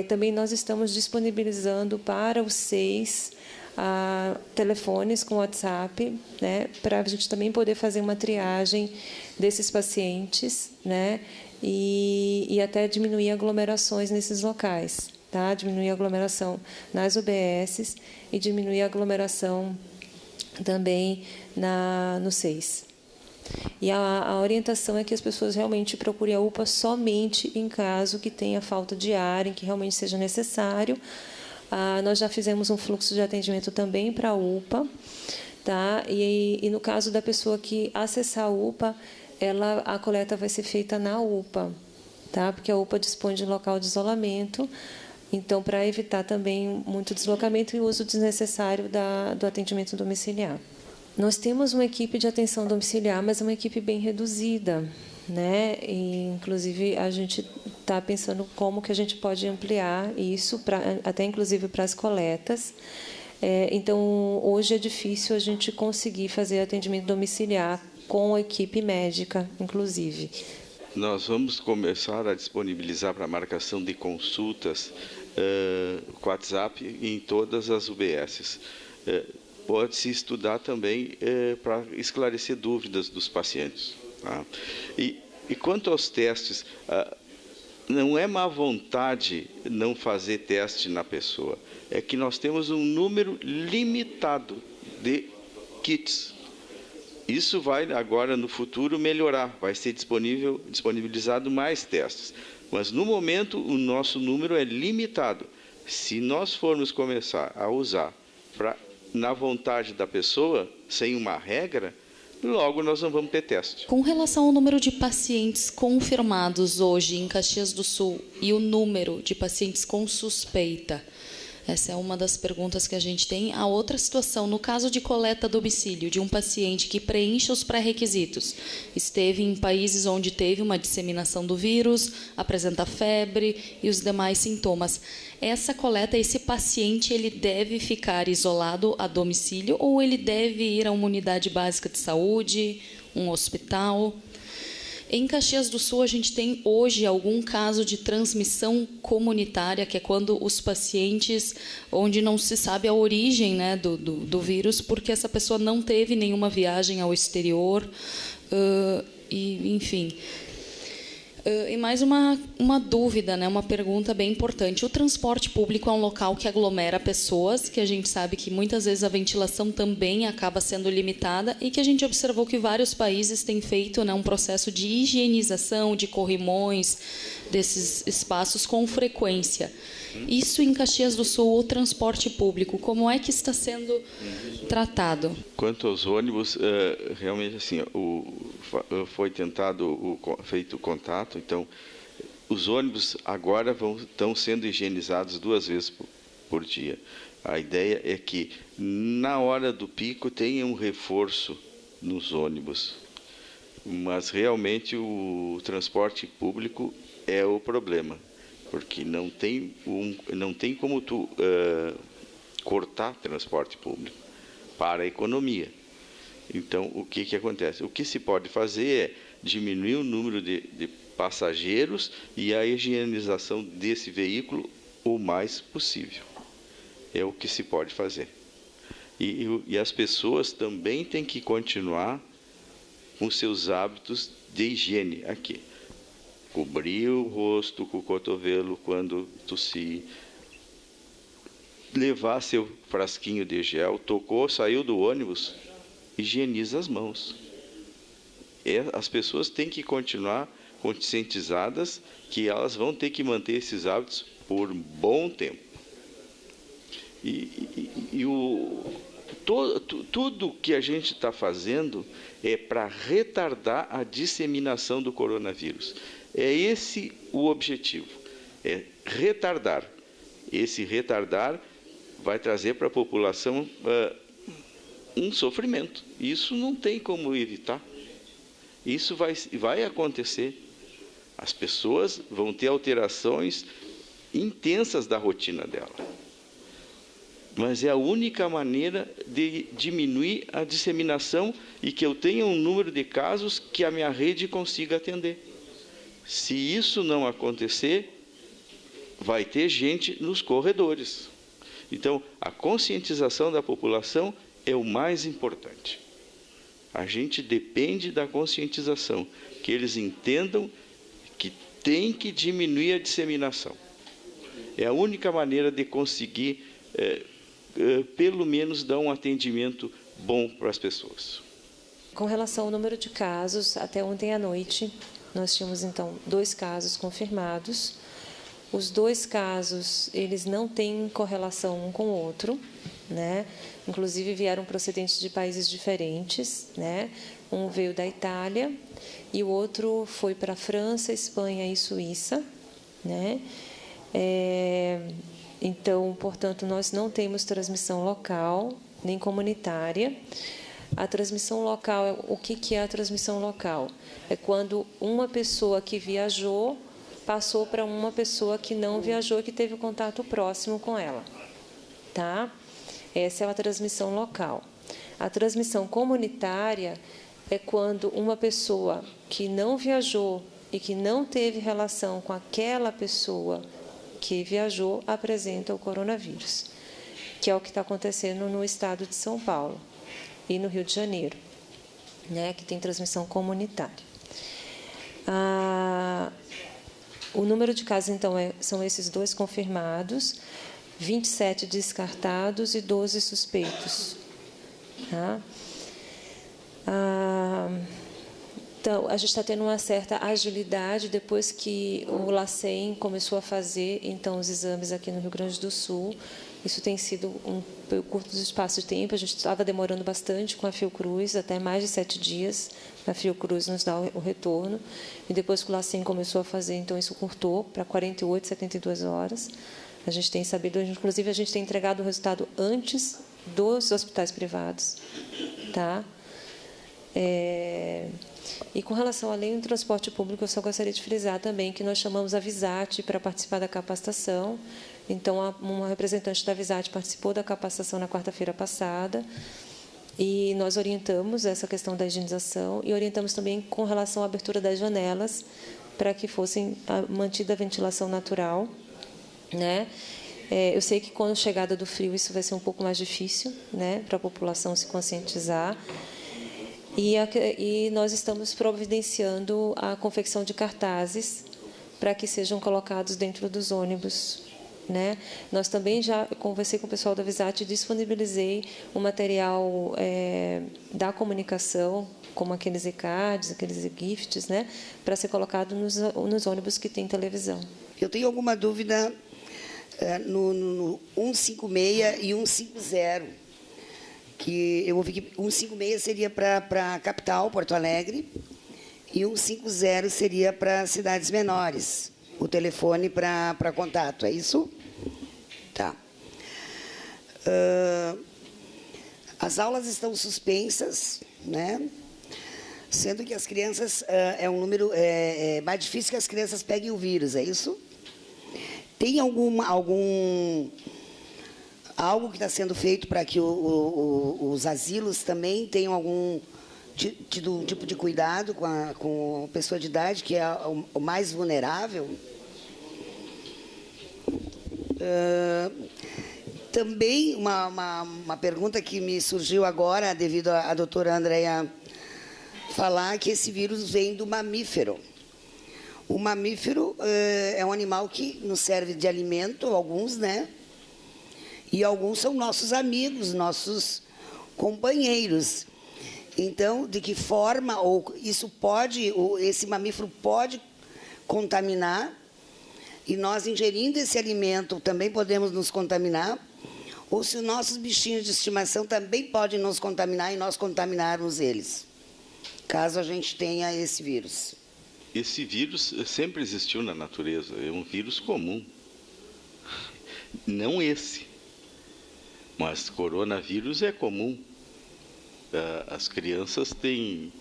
Também nós estamos disponibilizando para os 6 telefones com WhatsApp, né, para a gente também poder fazer uma triagem desses pacientes, né, e até diminuir aglomerações nesses locais. Tá? Diminuir a aglomeração nas UBSs e diminuir a aglomeração também no SEIS. E a orientação é que as pessoas realmente procurem a UPA somente em caso que tenha falta de ar, em que realmente seja necessário. Nós já fizemos um fluxo de atendimento também para a UPA. Tá? E no caso da pessoa que acessar a UPA, a coleta vai ser feita na UPA, tá? Porque a UPA dispõe de local de isolamento. Então, para evitar também muito deslocamento e uso desnecessário do atendimento domiciliar. Nós temos uma equipe de atenção domiciliar, mas é uma equipe bem reduzida, né? E, inclusive, a gente está pensando como que a gente pode ampliar isso, até inclusive para as coletas. Então, hoje é difícil a gente conseguir fazer atendimento domiciliar com a equipe médica, inclusive. Nós vamos começar a disponibilizar para marcação de consultas com WhatsApp em todas as UBSs. Pode-se estudar também para esclarecer dúvidas dos pacientes. Tá? E quanto aos testes, não é má vontade não fazer teste na pessoa, é que nós temos um número limitado de kits. Isso vai agora no futuro melhorar, vai ser disponibilizado mais testes. Mas no momento o nosso número é limitado. Se nós formos começar a usar na vontade da pessoa, sem uma regra, logo nós não vamos ter teste. Com relação ao número de pacientes confirmados hoje em Caxias do Sul e o número de pacientes com suspeita, essa é uma das perguntas que a gente tem. A outra situação, no caso de coleta a domicílio de um paciente que preenche os pré-requisitos, esteve em países onde teve uma disseminação do vírus, apresenta febre e os demais sintomas. Essa coleta, esse paciente, ele deve ficar isolado a domicílio ou ele deve ir a uma unidade básica de saúde, um hospital? Em Caxias do Sul, a gente tem hoje algum caso de transmissão comunitária, que é quando os pacientes, onde não se sabe a origem, né, do vírus, porque essa pessoa não teve nenhuma viagem ao exterior, enfim. E mais uma dúvida, né, uma pergunta bem importante. O transporte público é um local que aglomera pessoas, que a gente sabe que muitas vezes a ventilação também acaba sendo limitada e que a gente observou que vários países têm feito, né, um processo de higienização, de corrimões desses espaços com frequência. Isso em Caxias do Sul, o transporte público, como é que está sendo tratado? Quanto aos ônibus, realmente assim, foi feito o contato, então os ônibus agora estão sendo higienizados 2 vezes por dia. A ideia é que na hora do pico tenha um reforço nos ônibus, mas realmente o transporte público é o problema, porque não tem como tu cortar transporte público para a economia. Então, o que acontece? O que se pode fazer é diminuir o número de passageiros e a higienização desse veículo o mais possível. É o que se pode fazer. E as pessoas também têm que continuar com seus hábitos de higiene aqui. Cobrir o rosto com o cotovelo quando tossir, levar seu frasquinho de gel, tocou, saiu do ônibus, higieniza as mãos. As pessoas têm que continuar conscientizadas que elas vão ter que manter esses hábitos por um bom tempo. Tudo que a gente está fazendo é para retardar a disseminação do coronavírus. É esse o objetivo, é retardar. Esse retardar vai trazer para a população um sofrimento. Isso não tem como evitar. Isso vai acontecer. As pessoas vão ter alterações intensas da rotina dela. Mas é a única maneira de diminuir a disseminação e que eu tenha um número de casos que a minha rede consiga atender. Se isso não acontecer, vai ter gente nos corredores. Então, a conscientização da população é o mais importante. A gente depende da conscientização, que eles entendam que tem que diminuir a disseminação. É a única maneira de conseguir, pelo menos, dar um atendimento bom para as pessoas. Com relação ao número de casos, até ontem à noite, nós tínhamos, então, 2 casos confirmados. Os 2 casos, eles não têm correlação um com o outro, né? Inclusive, vieram procedentes de países diferentes, né? Um veio da Itália e o outro foi para a França, Espanha e Suíça, né? Então, portanto, nós não temos transmissão local nem comunitária. A transmissão local, o que é a transmissão local? É quando uma pessoa que viajou passou para uma pessoa que não viajou, que teve contato próximo com ela, tá? Essa é a transmissão local. A transmissão comunitária é quando uma pessoa que não viajou e que não teve relação com aquela pessoa que viajou apresenta o coronavírus, que é o que está acontecendo no estado de São Paulo e no Rio de Janeiro, né, que tem transmissão comunitária. O número de casos, então, são esses 2 confirmados, 27 descartados e 12 suspeitos. Tá? Então, a gente está tendo uma certa agilidade depois que o LACEN começou a fazer, então, os exames aqui no Rio Grande do Sul. Isso tem sido um curto espaço de tempo. A gente estava demorando bastante com a Fiocruz, até mais de 7 dias. A Fiocruz nos dá o retorno. E depois que o LACEN começou a fazer, então, isso curtou para 48, 72 horas. A gente tem sabido, inclusive, a gente tem entregado o resultado antes dos hospitais privados. Tá? E com relação à lei do transporte público, eu só gostaria de frisar também que nós chamamos a Visat para participar da capacitação. Então, uma representante da Visat participou da capacitação na quarta-feira passada e nós orientamos essa questão da higienização e orientamos também com relação à abertura das janelas para que fossem mantida a ventilação natural, né? Eu sei que com a chegada do frio isso vai ser um pouco mais difícil, né, para a população se conscientizar. E nós estamos providenciando a confecção de cartazes para que sejam colocados dentro dos ônibus, né? Nós também já conversei com o pessoal da Visat e disponibilizei o material da comunicação, como aqueles e-cards, aqueles e-gifts, né, para ser colocado nos ônibus que têm televisão. Eu tenho alguma dúvida no 156 e 150, que eu ouvi que 156 seria para a capital, Porto Alegre, e 150 seria para cidades menores, o telefone para contato, é isso? Tá. As aulas estão suspensas, né? Sendo que as crianças, é um número mais difícil que as crianças peguem o vírus, é isso? Tem algo que está sendo feito para que os asilos também tenham algum tipo de cuidado com a pessoa de idade, que é o mais vulnerável? Também uma pergunta que me surgiu agora, devido à doutora Andréia falar, que esse vírus vem do mamífero. O mamífero é um animal que nos serve de alimento, alguns, né? E alguns são nossos amigos, nossos companheiros. Então, de que forma esse mamífero pode contaminar, e nós, ingerindo esse alimento, também podemos nos contaminar, ou se os nossos bichinhos de estimação também podem nos contaminar e nós contaminarmos eles, caso a gente tenha esse vírus. Esse vírus sempre existiu na natureza, é um vírus comum. Não esse, mas coronavírus é comum. As crianças têm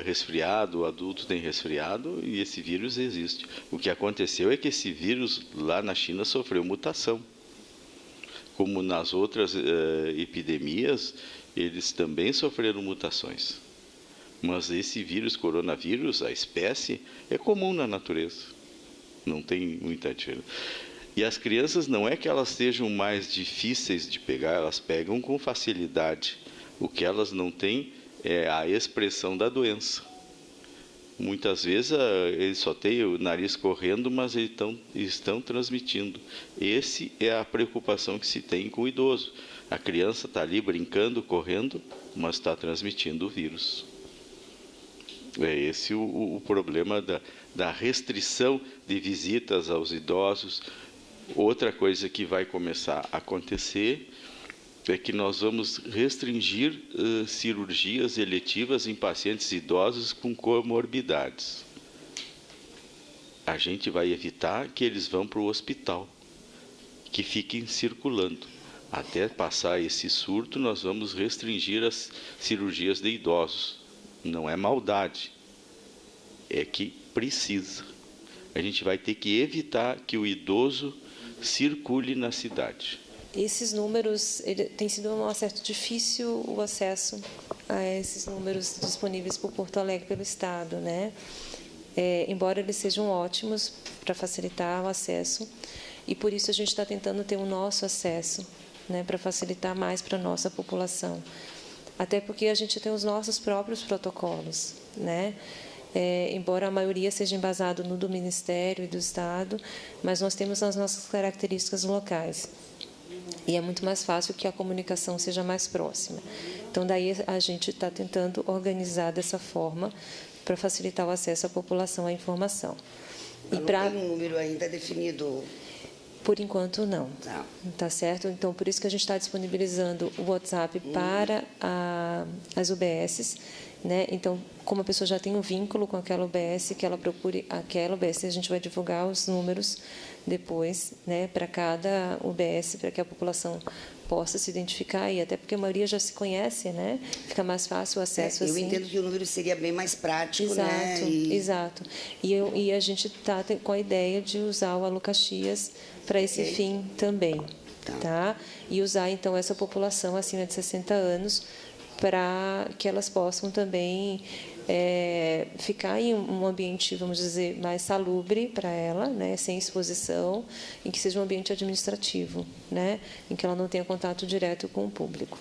resfriado, o adulto tem resfriado e esse vírus existe. O que aconteceu é que esse vírus lá na China sofreu mutação. Como nas outras epidemias, eles também sofreram mutações. Mas esse vírus, coronavírus, a espécie, é comum na natureza. Não tem muita diferença. E as crianças não é que elas sejam mais difíceis de pegar, elas pegam com facilidade. O que elas não têm é a expressão da doença. Muitas vezes eles só têm o nariz correndo, mas eles estão transmitindo. Essa é a preocupação que se tem com o idoso. A criança está ali brincando, correndo, mas está transmitindo o vírus. É esse o problema da restrição de visitas aos idosos. Outra coisa que vai começar a acontecer é que nós vamos restringir cirurgias eletivas em pacientes idosos com comorbidades. A gente vai evitar que eles vão para o hospital, que fiquem circulando. Até passar esse surto, nós vamos restringir as cirurgias de idosos. Não é maldade, é que precisa. A gente vai ter que evitar que o idoso circule na cidade. Esses números, tem sido um certo difícil o acesso a esses números disponíveis por Porto Alegre pelo Estado, né? Embora eles sejam ótimos para facilitar o acesso, e por isso a gente está tentando ter o nosso acesso, né, para facilitar mais para a nossa população. Até porque a gente tem os nossos próprios protocolos, né? Embora a maioria seja embasado no do Ministério e do Estado, mas nós temos as nossas características locais. E é muito mais fácil que a comunicação seja mais próxima. Então, daí a gente está tentando organizar dessa forma para facilitar o acesso à população à informação. Não tem um número ainda definido? Por enquanto, não. Tá certo? Então, por isso que a gente está disponibilizando o WhatsApp para as UBSs, né? Então, como a pessoa já tem um vínculo com aquela UBS, que ela procure aquela UBS, a gente vai divulgar os números depois, né, para cada UBS, para que a população possa se identificar, e até porque a maioria já se conhece, né? Fica mais fácil o acesso. Eu entendo que o número seria bem mais prático, né? Exato. E a gente está com a ideia de usar o Alô Caxias para esse fim também, tá? E usar, então, essa população acima de 60 anos para que elas possam também ficar em um ambiente, vamos dizer, mais salubre para ela, né, sem exposição, em que seja um ambiente administrativo, né, em que ela não tenha contato direto com o público.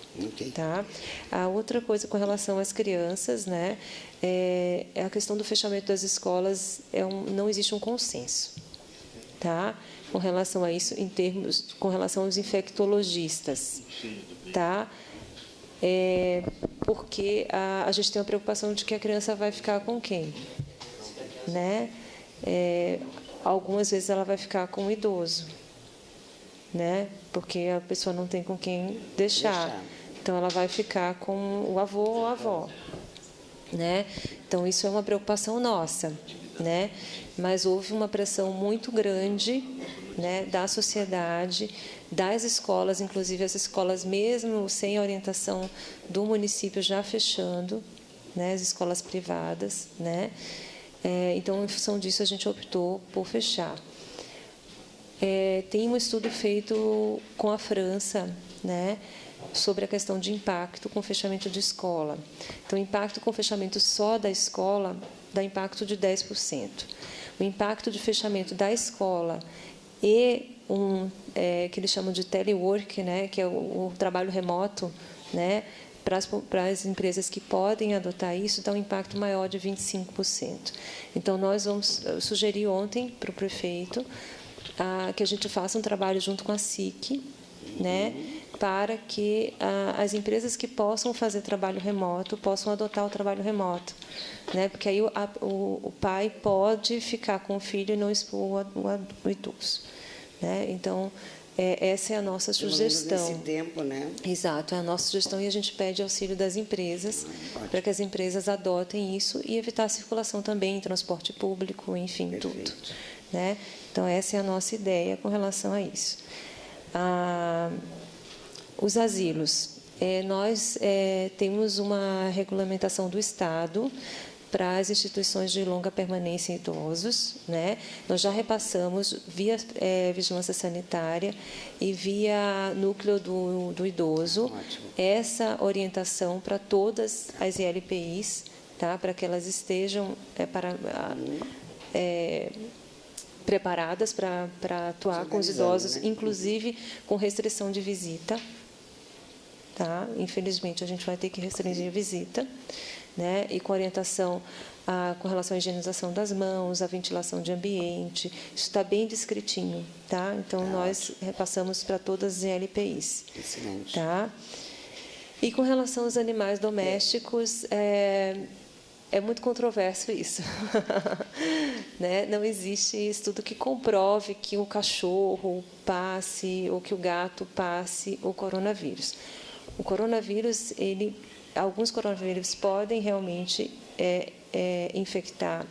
Tá? A outra coisa com relação às crianças, né, é a questão do fechamento das escolas. Não existe um consenso, tá, com relação a isso, com relação aos infectologistas, tá? Porque a gente tem a preocupação de que a criança vai ficar com quem, né? Algumas vezes ela vai ficar com o idoso, né? Porque a pessoa não tem com quem deixar. Então ela vai ficar com o avô ou a avó, né? Então isso é uma preocupação nossa, né? Mas houve uma pressão muito grande, né, da sociedade, das escolas, inclusive as escolas mesmo sem orientação do município já fechando, né, as escolas privadas, né? Então, em função disso, a gente optou por fechar. Tem um estudo feito com a França, né, sobre a questão de impacto com o fechamento de escola. Então, o impacto com o fechamento só da escola dá impacto de 10%. O impacto de fechamento da escola e que eles chamam de telework, né, que é o trabalho remoto, né, para as empresas que podem adotar isso, dá um impacto maior de 25%. Então, nós vamos sugerir ontem para o prefeito que a gente faça um trabalho junto com a SIC, né, para que as empresas que possam fazer trabalho remoto possam adotar o trabalho remoto, né, porque aí o pai pode ficar com o filho e não expor o idoso, né? Então, essa é a nossa sugestão. Nesse tempo, né? Exato, é a nossa sugestão, e a gente pede auxílio das empresas para que as empresas adotem isso e evitar a circulação também em transporte público, enfim, tudo, né? Então, essa é a nossa ideia com relação a isso. Os asilos. Nós temos uma regulamentação do Estado para as instituições de longa permanência em idosos, né? Nós já repassamos via vigilância sanitária e via núcleo do idoso essa orientação para todas as ILPIs, tá? Para que elas estejam preparadas para atuar com os idosos, né? Inclusive com restrição de visita. Tá? Infelizmente, a gente vai ter que restringir a visita, né? E com orientação com relação à higienização das mãos, à ventilação de ambiente. Isso está bem descritinho. Tá? Então, nós repassamos para todas as LPIs. Excelente. Tá? E com relação aos animais domésticos, é muito controverso isso. Né? Não existe estudo que comprove que o cachorro passe ou que o gato passe o coronavírus. O coronavírus, alguns coronavírus podem realmente infectar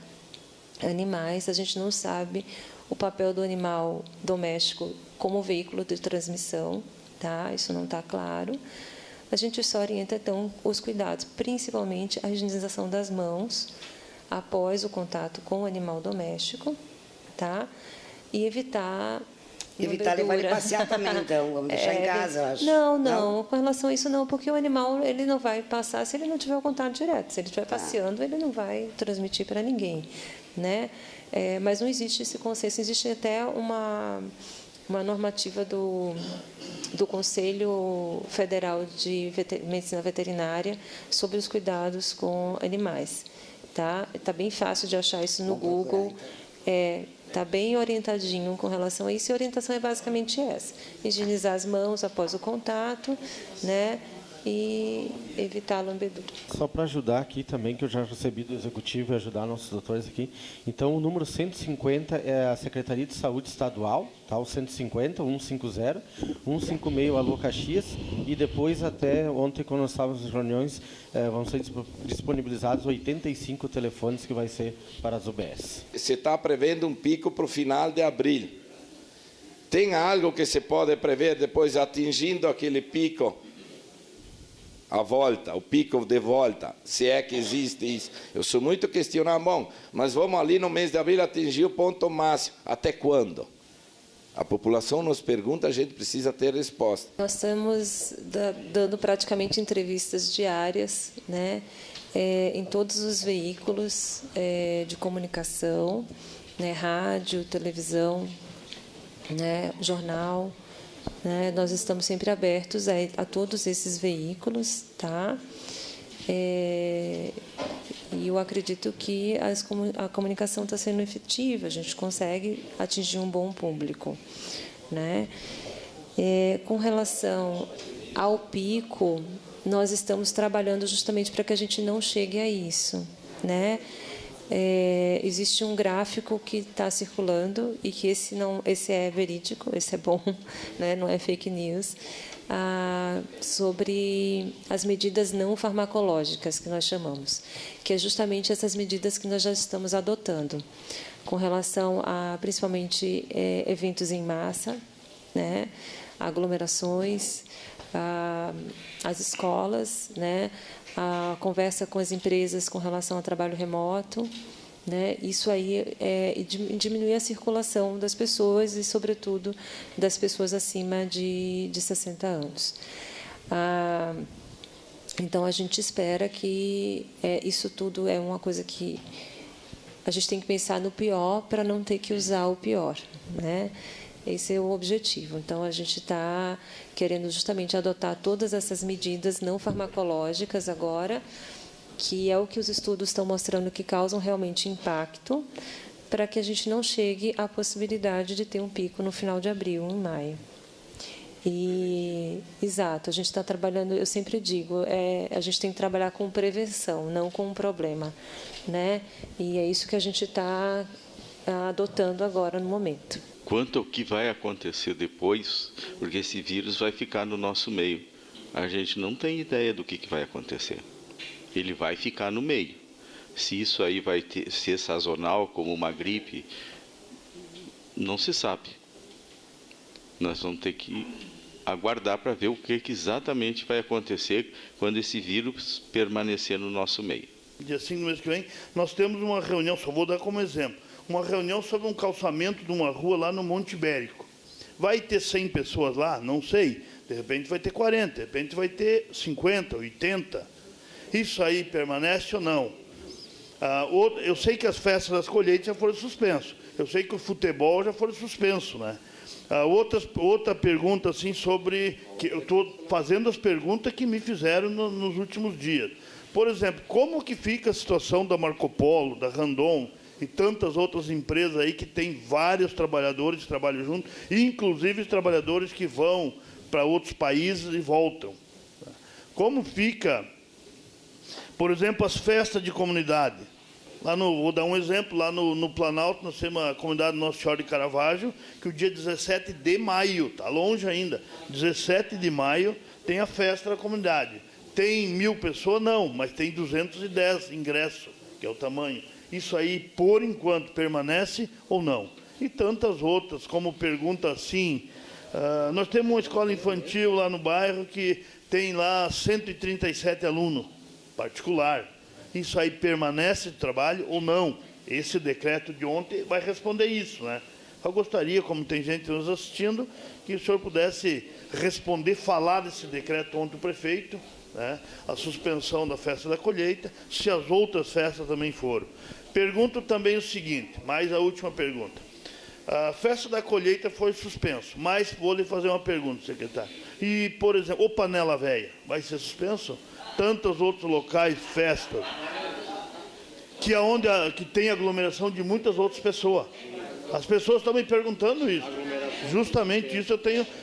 animais. A gente não sabe o papel do animal doméstico como veículo de transmissão, tá? Isso não está claro. A gente só orienta, então, os cuidados, principalmente a higienização das mãos após o contato com o animal doméstico, tá? E evitar levar ele passear também, então. Vamos deixar em casa, eu acho. Não. Com relação a isso, não. Porque o animal ele não vai passar se ele não tiver o contato direto. Se ele estiver passeando, ele não vai transmitir para ninguém, né? Mas não existe esse consenso. Existe até uma normativa do Conselho Federal de Medicina Veterinária sobre os cuidados com animais. Tá bem fácil de achar isso no Google. Está bem orientadinho com relação a isso. E a orientação é basicamente essa: higienizar as mãos após o contato, né? E evitar a lambedura. Só para ajudar aqui também, que eu já recebi do Executivo e ajudar nossos doutores aqui. Então, o número 150 é a Secretaria de Saúde Estadual, tá? O 150, 150, 156, Alô Caxias, e depois, até ontem, quando nós estávamos nas reuniões, vão ser disponibilizados 85 telefones que vai ser para as UBS. Você está prevendo um pico para o final de abril. Tem algo que se pode prever depois, atingindo aquele pico, a volta, o pico de volta, se é que existe isso? Eu sou muito questionado, bom, mas vamos ali no mês de abril atingir o ponto máximo. Até quando? A população nos pergunta, a gente precisa ter resposta. Nós estamos dando praticamente entrevistas diárias, né, em todos os veículos de comunicação, né, rádio, televisão, né, jornal. Né? Nós estamos sempre abertos a todos esses veículos, tá? E eu acredito que a comunicação está sendo efetiva, a gente consegue atingir um bom público, né? Com relação ao pico, nós estamos trabalhando justamente para que a gente não chegue a isso, né? Existe um gráfico que está circulando e que esse é verídico, esse é bom, né? Não é fake news, sobre as medidas não farmacológicas que nós chamamos, que é justamente essas medidas que nós já estamos adotando com relação a principalmente eventos em massa, né? Aglomerações, as escolas, né? A conversa com as empresas com relação ao trabalho remoto, né? Isso aí diminui a circulação das pessoas e, sobretudo, das pessoas acima de 60 anos. Então, a gente espera que isso tudo é uma coisa que a gente tem que pensar no pior para não ter que usar o pior, né? Esse é o objetivo. Então, a gente está querendo justamente adotar todas essas medidas não farmacológicas agora, que é o que os estudos estão mostrando que causam realmente impacto, para que a gente não chegue à possibilidade de ter um pico no final de abril, em maio. Exato, a gente está trabalhando, eu sempre digo, a gente tem que trabalhar com prevenção, não com um problema, né? E é isso que a gente está adotando agora no momento. Quanto ao que vai acontecer depois, porque esse vírus vai ficar no nosso meio, a gente não tem ideia do que vai acontecer. Ele vai ficar no meio. Se isso aí vai ser sazonal, como uma gripe, não se sabe. Nós vamos ter que aguardar para ver o que exatamente vai acontecer quando esse vírus permanecer no nosso meio. Dia 5 do mês que vem, nós temos uma reunião, só vou dar como exemplo, uma reunião sobre um calçamento de uma rua lá no Monte Ibérico. Vai ter 100 pessoas lá? Não sei. De repente vai ter 40, de repente vai ter 50, 80. Isso aí permanece ou não? Eu sei que as festas das colheitas já foram suspensas. Eu sei que o futebol já foi suspenso, né? Outra pergunta, assim, sobre... que eu estou fazendo as perguntas que me fizeram nos últimos dias. Por exemplo, como que fica a situação da Marco Polo, da Randon e tantas outras empresas aí que tem vários trabalhadores que trabalham junto, inclusive os trabalhadores que vão para outros países e voltam? Como fica, por exemplo, as festas de comunidade? Vou dar um exemplo, lá no Planalto, nós temos a comunidade Nossa Senhora de Caravaggio, que o dia 17 de maio, está longe ainda, 17 de maio, tem a festa da comunidade. Tem 1000 pessoas? Não, mas tem 210 ingressos, que é o tamanho. Isso aí, por enquanto, permanece ou não? E tantas outras, como pergunta assim, nós temos uma escola infantil lá no bairro que tem lá 137 alunos, particular. Isso aí permanece de trabalho ou não? Esse decreto de ontem vai responder isso, né? Eu gostaria, como tem gente nos assistindo, que o senhor pudesse responder, falar desse decreto ontem do prefeito, né? A suspensão da festa da colheita, se as outras festas também foram. Pergunto também o seguinte, mais a última pergunta. A festa da colheita foi suspenso, mas vou lhe fazer uma pergunta, secretário. E, por exemplo, o Panela Véia vai ser suspenso? Tantos outros locais, festas, que tem aglomeração de muitas outras pessoas. As pessoas estão me perguntando isso. Justamente isso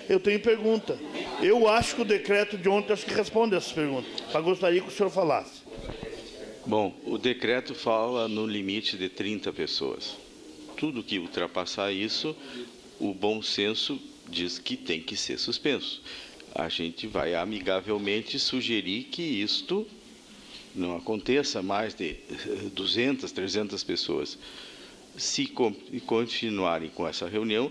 eu tenho pergunta. Eu acho que o decreto de ontem acho que responde essas perguntas. Mas gostaria que o senhor falasse. Bom, o decreto fala no limite de 30 pessoas. Tudo que ultrapassar isso, o bom senso diz que tem que ser suspenso. A gente vai amigavelmente sugerir que isto não aconteça mais de 200, 300 pessoas. Se continuarem com essa reunião,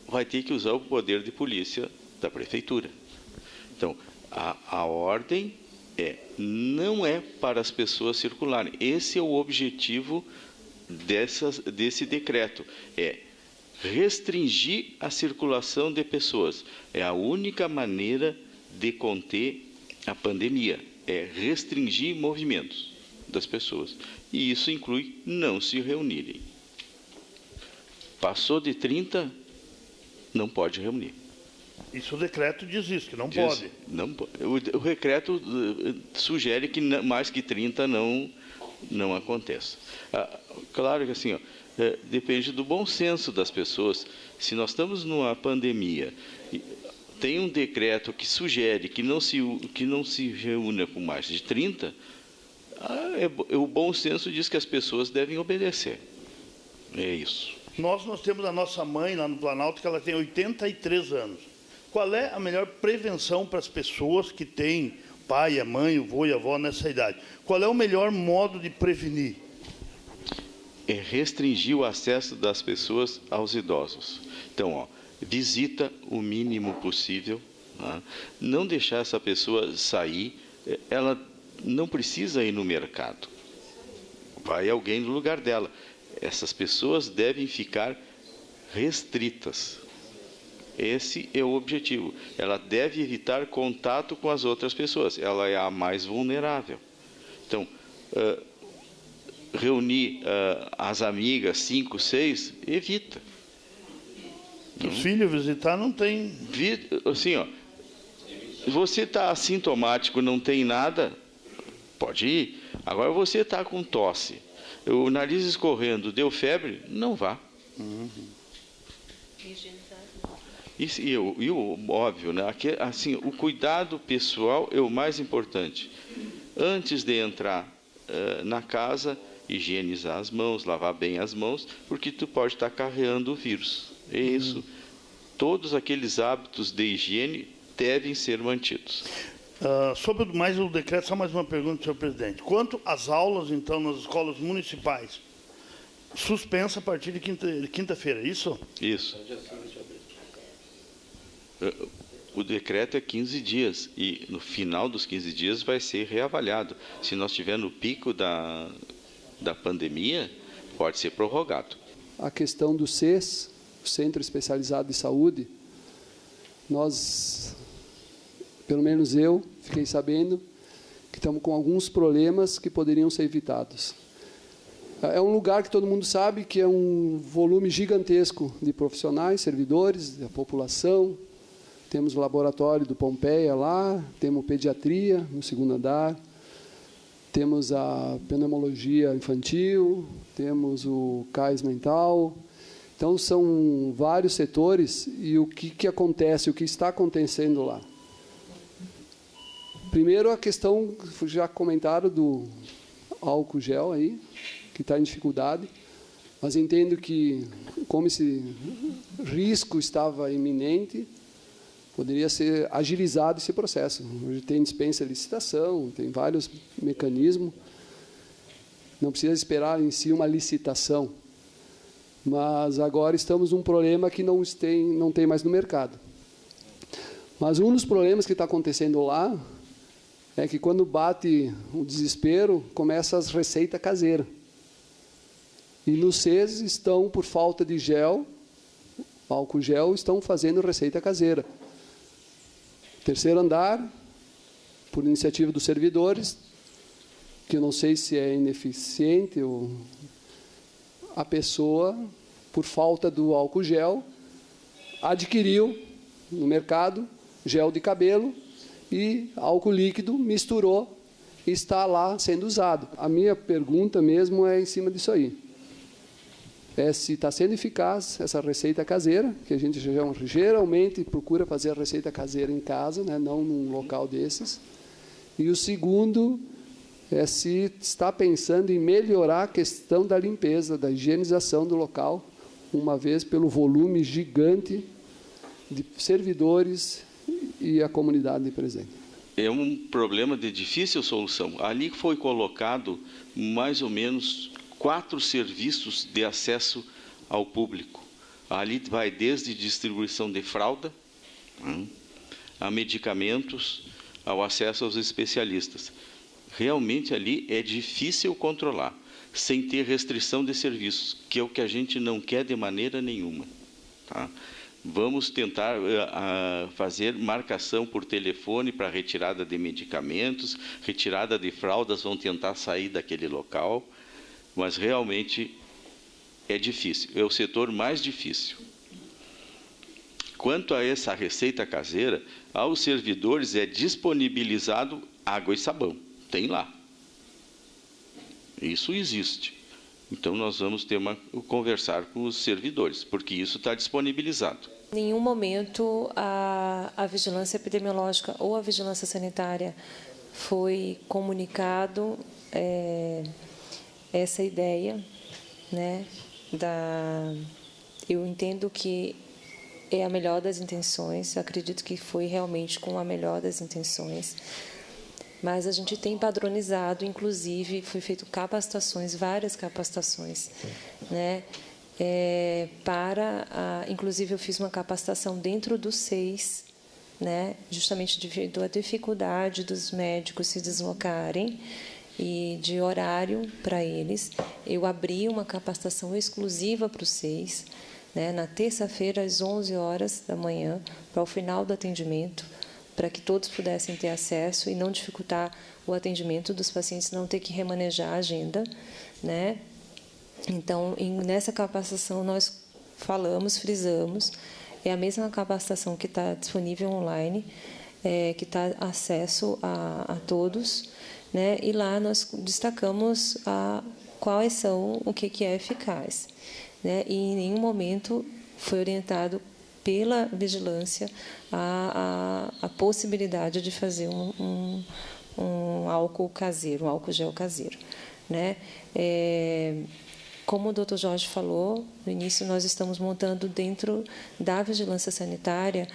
vai ter que usar o poder de polícia da prefeitura. Então, a ordem não é para as pessoas circularem. Esse é o objetivo desse decreto. Restringir a circulação de pessoas. É a única maneira de conter a pandemia. É restringir movimentos das pessoas. E isso inclui não se reunirem. Passou de 30, não pode reunir. Isso o decreto diz isso, que não pode. Não pode. O decreto sugere que mais que 30 não aconteça. Claro que assim, depende do bom senso das pessoas. Se nós estamos numa pandemia, tem um decreto que sugere que não se reúna com mais de 30, o bom senso diz que as pessoas devem obedecer. É isso. Nós temos a nossa mãe lá no Planalto, que ela tem 83 anos. Qual é a melhor prevenção para as pessoas que têm pai, a mãe, o avô e a avó nessa idade? Qual é o melhor modo de prevenir? É restringir o acesso das pessoas aos idosos. Então, visita o mínimo possível, tá? Não deixar essa pessoa sair, ela não precisa ir no mercado. Vai alguém no lugar dela. Essas pessoas devem ficar restritas. Esse é o objetivo. Ela deve evitar contato com as outras pessoas. Ela é a mais vulnerável. Então, reunir as amigas, 5, 6, evita. Os filhos visitar não tem. Assim, você está assintomático, não tem nada, pode ir. Agora você está com tosse, o nariz escorrendo, deu febre, não vá. E o óbvio, né? Aqui, assim, o cuidado pessoal é o mais importante. Antes de entrar na casa, higienizar as mãos, lavar bem as mãos, porque tu pode estar carregando o vírus. É isso. Todos aqueles hábitos de higiene devem ser mantidos. Sobre mais o decreto, só mais uma pergunta, senhor presidente. Quanto às aulas, então, nas escolas municipais, suspensa a partir de quinta-feira, isso? Isso. o decreto é 15 dias e no final dos 15 dias vai ser reavaliado. Se nós estivermos no pico da pandemia, pode ser prorrogado. A questão do CES, o Centro Especializado de Saúde, nós, pelo menos eu, fiquei sabendo que estamos com alguns problemas que poderiam ser evitados. É um lugar que todo mundo sabe que é um volume gigantesco de profissionais, servidores, da população. Temos o laboratório do Pompeia lá, temos pediatria no 2º andar, temos a pneumologia infantil, temos o CAIS mental. Então, são vários setores. E o que acontece, o que está acontecendo lá? Primeiro, a questão, já comentaram, do álcool gel aí, que está em dificuldade, mas entendo que, como esse risco estava iminente, poderia ser agilizado esse processo. Hoje tem dispensa de licitação, tem vários mecanismos, não precisa esperar em si uma licitação, mas agora estamos num problema que não tem mais no mercado. Mas um dos problemas que está acontecendo lá é que, quando bate o desespero, começa as receitas caseiras. E nos CES estão, por falta de gel, álcool gel, estão fazendo receita caseira. 3º andar, por iniciativa dos servidores, que eu não sei se é ineficiente, ou a pessoa, por falta do álcool gel, adquiriu no mercado gel de cabelo e álcool líquido, misturou e está lá sendo usado. A minha pergunta mesmo é em cima disso aí. Se está sendo eficaz essa receita caseira, que a gente geralmente procura fazer a receita caseira em casa, né, não num local desses. E o segundo é se está pensando em melhorar a questão da limpeza, da higienização do local, uma vez pelo volume gigante de servidores e a comunidade presente. É um problema de difícil solução. Ali foi colocado mais ou menos 4 serviços de acesso ao público. Ali vai desde distribuição de fralda, a medicamentos, ao acesso aos especialistas. Realmente ali é difícil controlar, sem ter restrição de serviços, que é o que a gente não quer de maneira nenhuma. Tá? Vamos tentar fazer marcação por telefone para retirada de medicamentos, retirada de fraldas, vão tentar sair daquele local, mas realmente é difícil, é o setor mais difícil. Quanto a essa receita caseira, aos servidores é disponibilizado água e sabão, tem lá. Isso existe. Então, nós vamos conversar com os servidores, porque isso está disponibilizado. Em nenhum momento a vigilância epidemiológica ou a vigilância sanitária foi comunicado essa ideia, né, eu entendo que é a melhor das intenções, acredito que foi realmente com a melhor das intenções, mas a gente tem padronizado, inclusive foi feito capacitações, várias capacitações, né, inclusive eu fiz uma capacitação dentro do SEIS, né, justamente devido à dificuldade dos médicos se deslocarem e de horário para eles. Eu abri uma capacitação exclusiva para o SEIS, né, na terça-feira, às 11 horas da manhã, para o final do atendimento, para que todos pudessem ter acesso e não dificultar o atendimento dos pacientes, não ter que remanejar a agenda, né? Então, nessa capacitação, nós frisamos, é a mesma capacitação que está disponível online, que está acesso a todos, né? E lá nós destacamos quais são, o que é eficaz, né? E em nenhum momento foi orientado pela vigilância a possibilidade de fazer um álcool caseiro, um álcool gel caseiro, né? Como o Dr. Jorge falou, no início nós estamos montando dentro da vigilância sanitária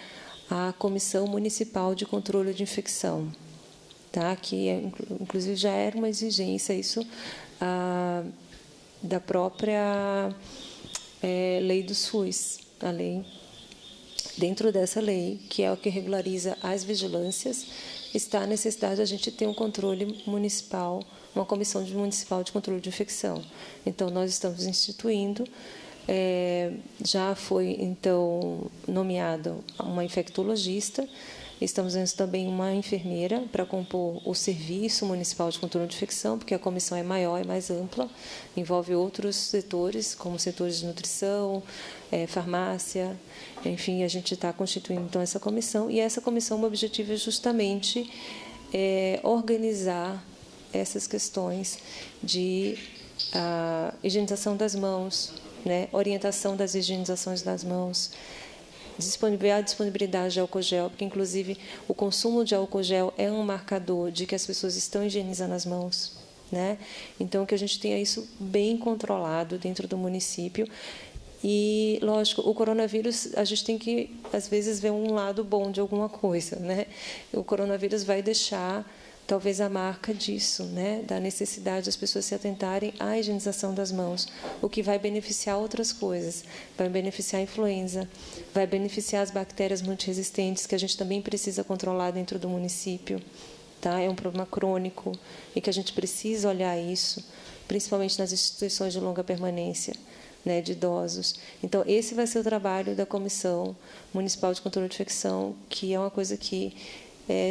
a Comissão Municipal de Controle de Infecção, tá? Que inclusive já era uma exigência isso da própria lei do SUS, a lei dentro dessa lei, que é o que regulariza as vigilâncias, está a necessidade de a gente ter um controle municipal, uma comissão municipal de controle de infecção. Então, nós estamos instituindo, já foi, então, nomeado uma infectologista, estamos vendo também uma enfermeira para compor o Serviço Municipal de Controle de Infecção, porque a comissão é maior e mais ampla, envolve outros setores, como setores de nutrição, farmácia, enfim, a gente está constituindo então essa comissão, e essa comissão, o objetivo é justamente organizar essas questões de higienização das mãos, né, orientação das higienizações das mãos, a disponibilidade de álcool gel, porque, inclusive, o consumo de álcool gel é um marcador de que as pessoas estão higienizando as mãos, né? Então, que a gente tenha isso bem controlado dentro do município. E, lógico, o coronavírus, a gente tem que, às vezes, ver um lado bom de alguma coisa, né? O coronavírus vai deixar, talvez, a marca disso, né? Da necessidade das pessoas se atentarem à higienização das mãos, o que vai beneficiar outras coisas, vai beneficiar a influenza, vai beneficiar as bactérias multiresistentes, que a gente também precisa controlar dentro do município, tá? É um problema crônico e que a gente precisa olhar isso, principalmente nas instituições de longa permanência, né, de idosos. Então, esse vai ser o trabalho da Comissão Municipal de Controle de Infecção, que é uma coisa que,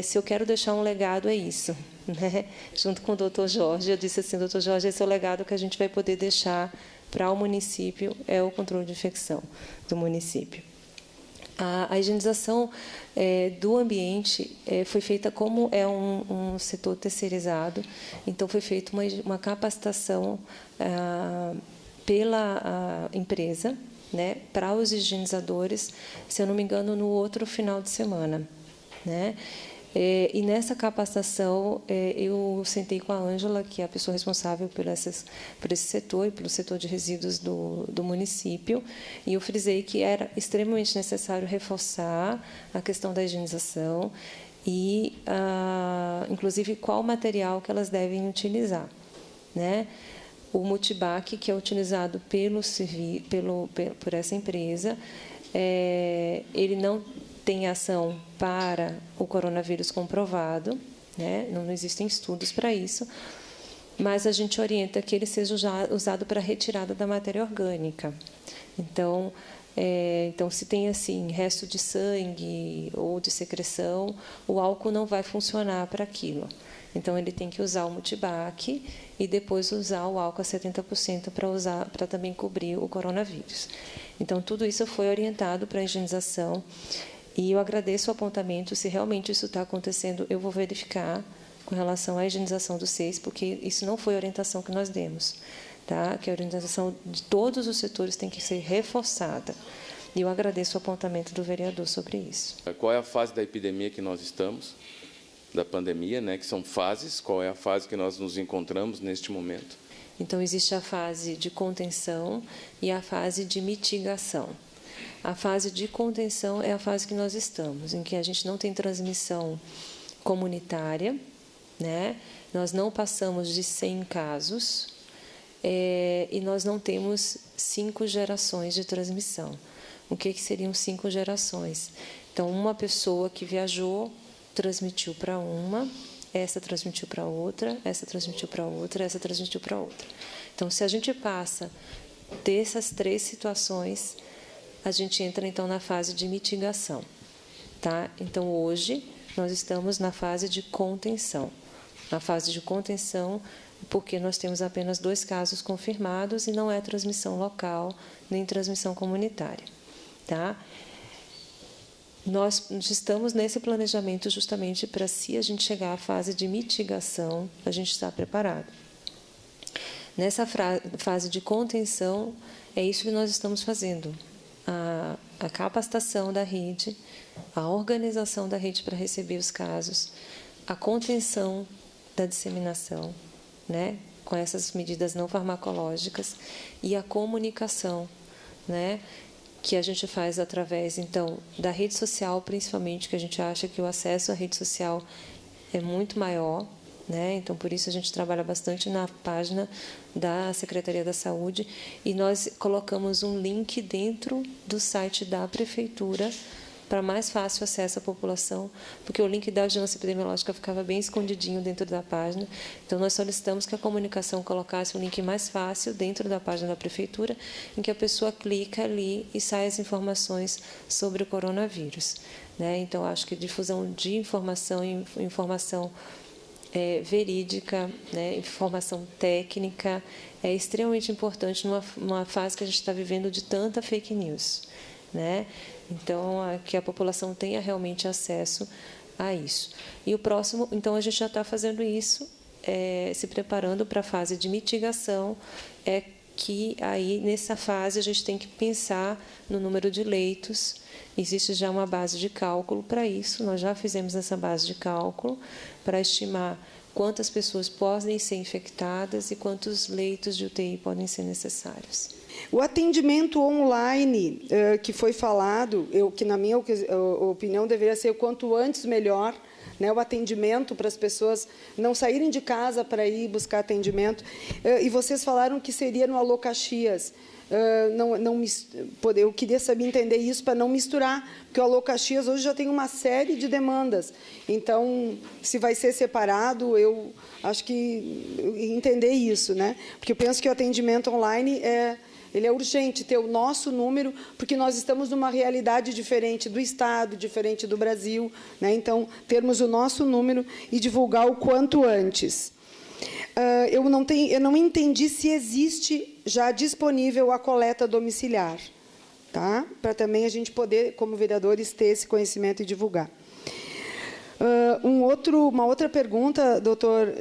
se eu quero deixar um legado, é isso, né? Junto com o doutor Jorge, eu disse assim, doutor Jorge, esse é o legado que a gente vai poder deixar para o município, é o controle de infecção do município. A higienização do ambiente foi feita, como é um setor terceirizado, então foi feita uma capacitação pela empresa, né, para os higienizadores, se eu não me engano, no outro final de semana, né? E nessa capacitação, eu sentei com a Ângela, que é a pessoa responsável por esse setor e pelo setor de resíduos do município, e eu frisei que era extremamente necessário reforçar a questão da higienização e, inclusive, qual material que elas devem utilizar, né? O multibac, que é utilizado por essa empresa, ele não tem ação para o coronavírus comprovado, né? Não existem estudos para isso, mas a gente orienta que ele seja usado para retirada da matéria orgânica. Então, se tem assim resto de sangue ou de secreção, o álcool não vai funcionar para aquilo. Então, ele tem que usar o multibac e depois usar o álcool a 70% para também cobrir o coronavírus. Então, tudo isso foi orientado para a higienização. E eu agradeço o apontamento. Se realmente isso está acontecendo, eu vou verificar com relação à higienização dos SEIs, porque isso não foi a orientação que nós demos, tá? Que a orientação de todos os setores tem que ser reforçada. E eu agradeço o apontamento do vereador sobre isso. Qual é a fase da epidemia que nós estamos, da pandemia, né? Que são fases. Qual é a fase que nós nos encontramos neste momento? Então, existe a fase de contenção e a fase de mitigação. A fase de contenção é a fase que nós estamos, em que a gente não tem transmissão comunitária, né? Nós não passamos de 100 casos e nós não temos 5 gerações de transmissão. O que seriam 5 gerações? Então, uma pessoa que viajou transmitiu para uma, essa transmitiu para outra, essa transmitiu para outra, essa transmitiu para outra. Então, se a gente passa dessas 3 situações, a gente entra, então, na fase de mitigação, tá? Então, hoje, nós estamos na fase de contenção. Na fase de contenção, porque nós temos apenas 2 casos confirmados e não é transmissão local, nem transmissão comunitária, tá? Nós estamos nesse planejamento justamente para, se a gente chegar à fase de mitigação, a gente está preparado. Nessa fase de contenção, é isso que nós estamos fazendo. A capacitação da rede, a organização da rede para receber os casos, a contenção da disseminação, né, com essas medidas não farmacológicas, e a comunicação, né, que a gente faz através, então, da rede social, principalmente, que a gente acha que o acesso à rede social é muito maior, né? Então, por isso, a gente trabalha bastante na página da Secretaria da Saúde, e nós colocamos um link dentro do site da Prefeitura para mais fácil acesso à população, porque o link da vigilância epidemiológica ficava bem escondidinho dentro da página. Então, nós solicitamos que a comunicação colocasse um link mais fácil dentro da página da Prefeitura, em que a pessoa clica ali e sai as informações sobre o coronavírus. Então, acho que difusão de informação verídica, informação técnica, é extremamente importante numa fase que a gente está vivendo de tanta fake news. Então, que a população tenha realmente acesso a isso. E o próximo, então, a gente já está fazendo isso, se preparando para a fase de mitigação, que aí, nessa fase, a gente tem que pensar no número de leitos. Existe já uma base de cálculo para isso, nós já fizemos essa base de cálculo para estimar quantas pessoas podem ser infectadas e quantos leitos de UTI podem ser necessários. O atendimento online que foi falado, que na minha opinião deveria ser o quanto antes melhor, o atendimento para as pessoas não saírem de casa para ir buscar atendimento. E vocês falaram que seria no Alô Caxias. Eu queria saber entender isso para não misturar, porque o Alô Caxias hoje já tem uma série de demandas. Então, se vai ser separado, eu acho que entender isso, Porque eu penso que o atendimento online ele é urgente ter o nosso número, porque nós estamos numa realidade diferente do Estado, diferente do Brasil, Então, termos o nosso número e divulgar o quanto antes. Eu não entendi se existe já disponível a coleta domiciliar, para também a gente poder, como vereadores, ter esse conhecimento e divulgar. Uma outra pergunta, doutor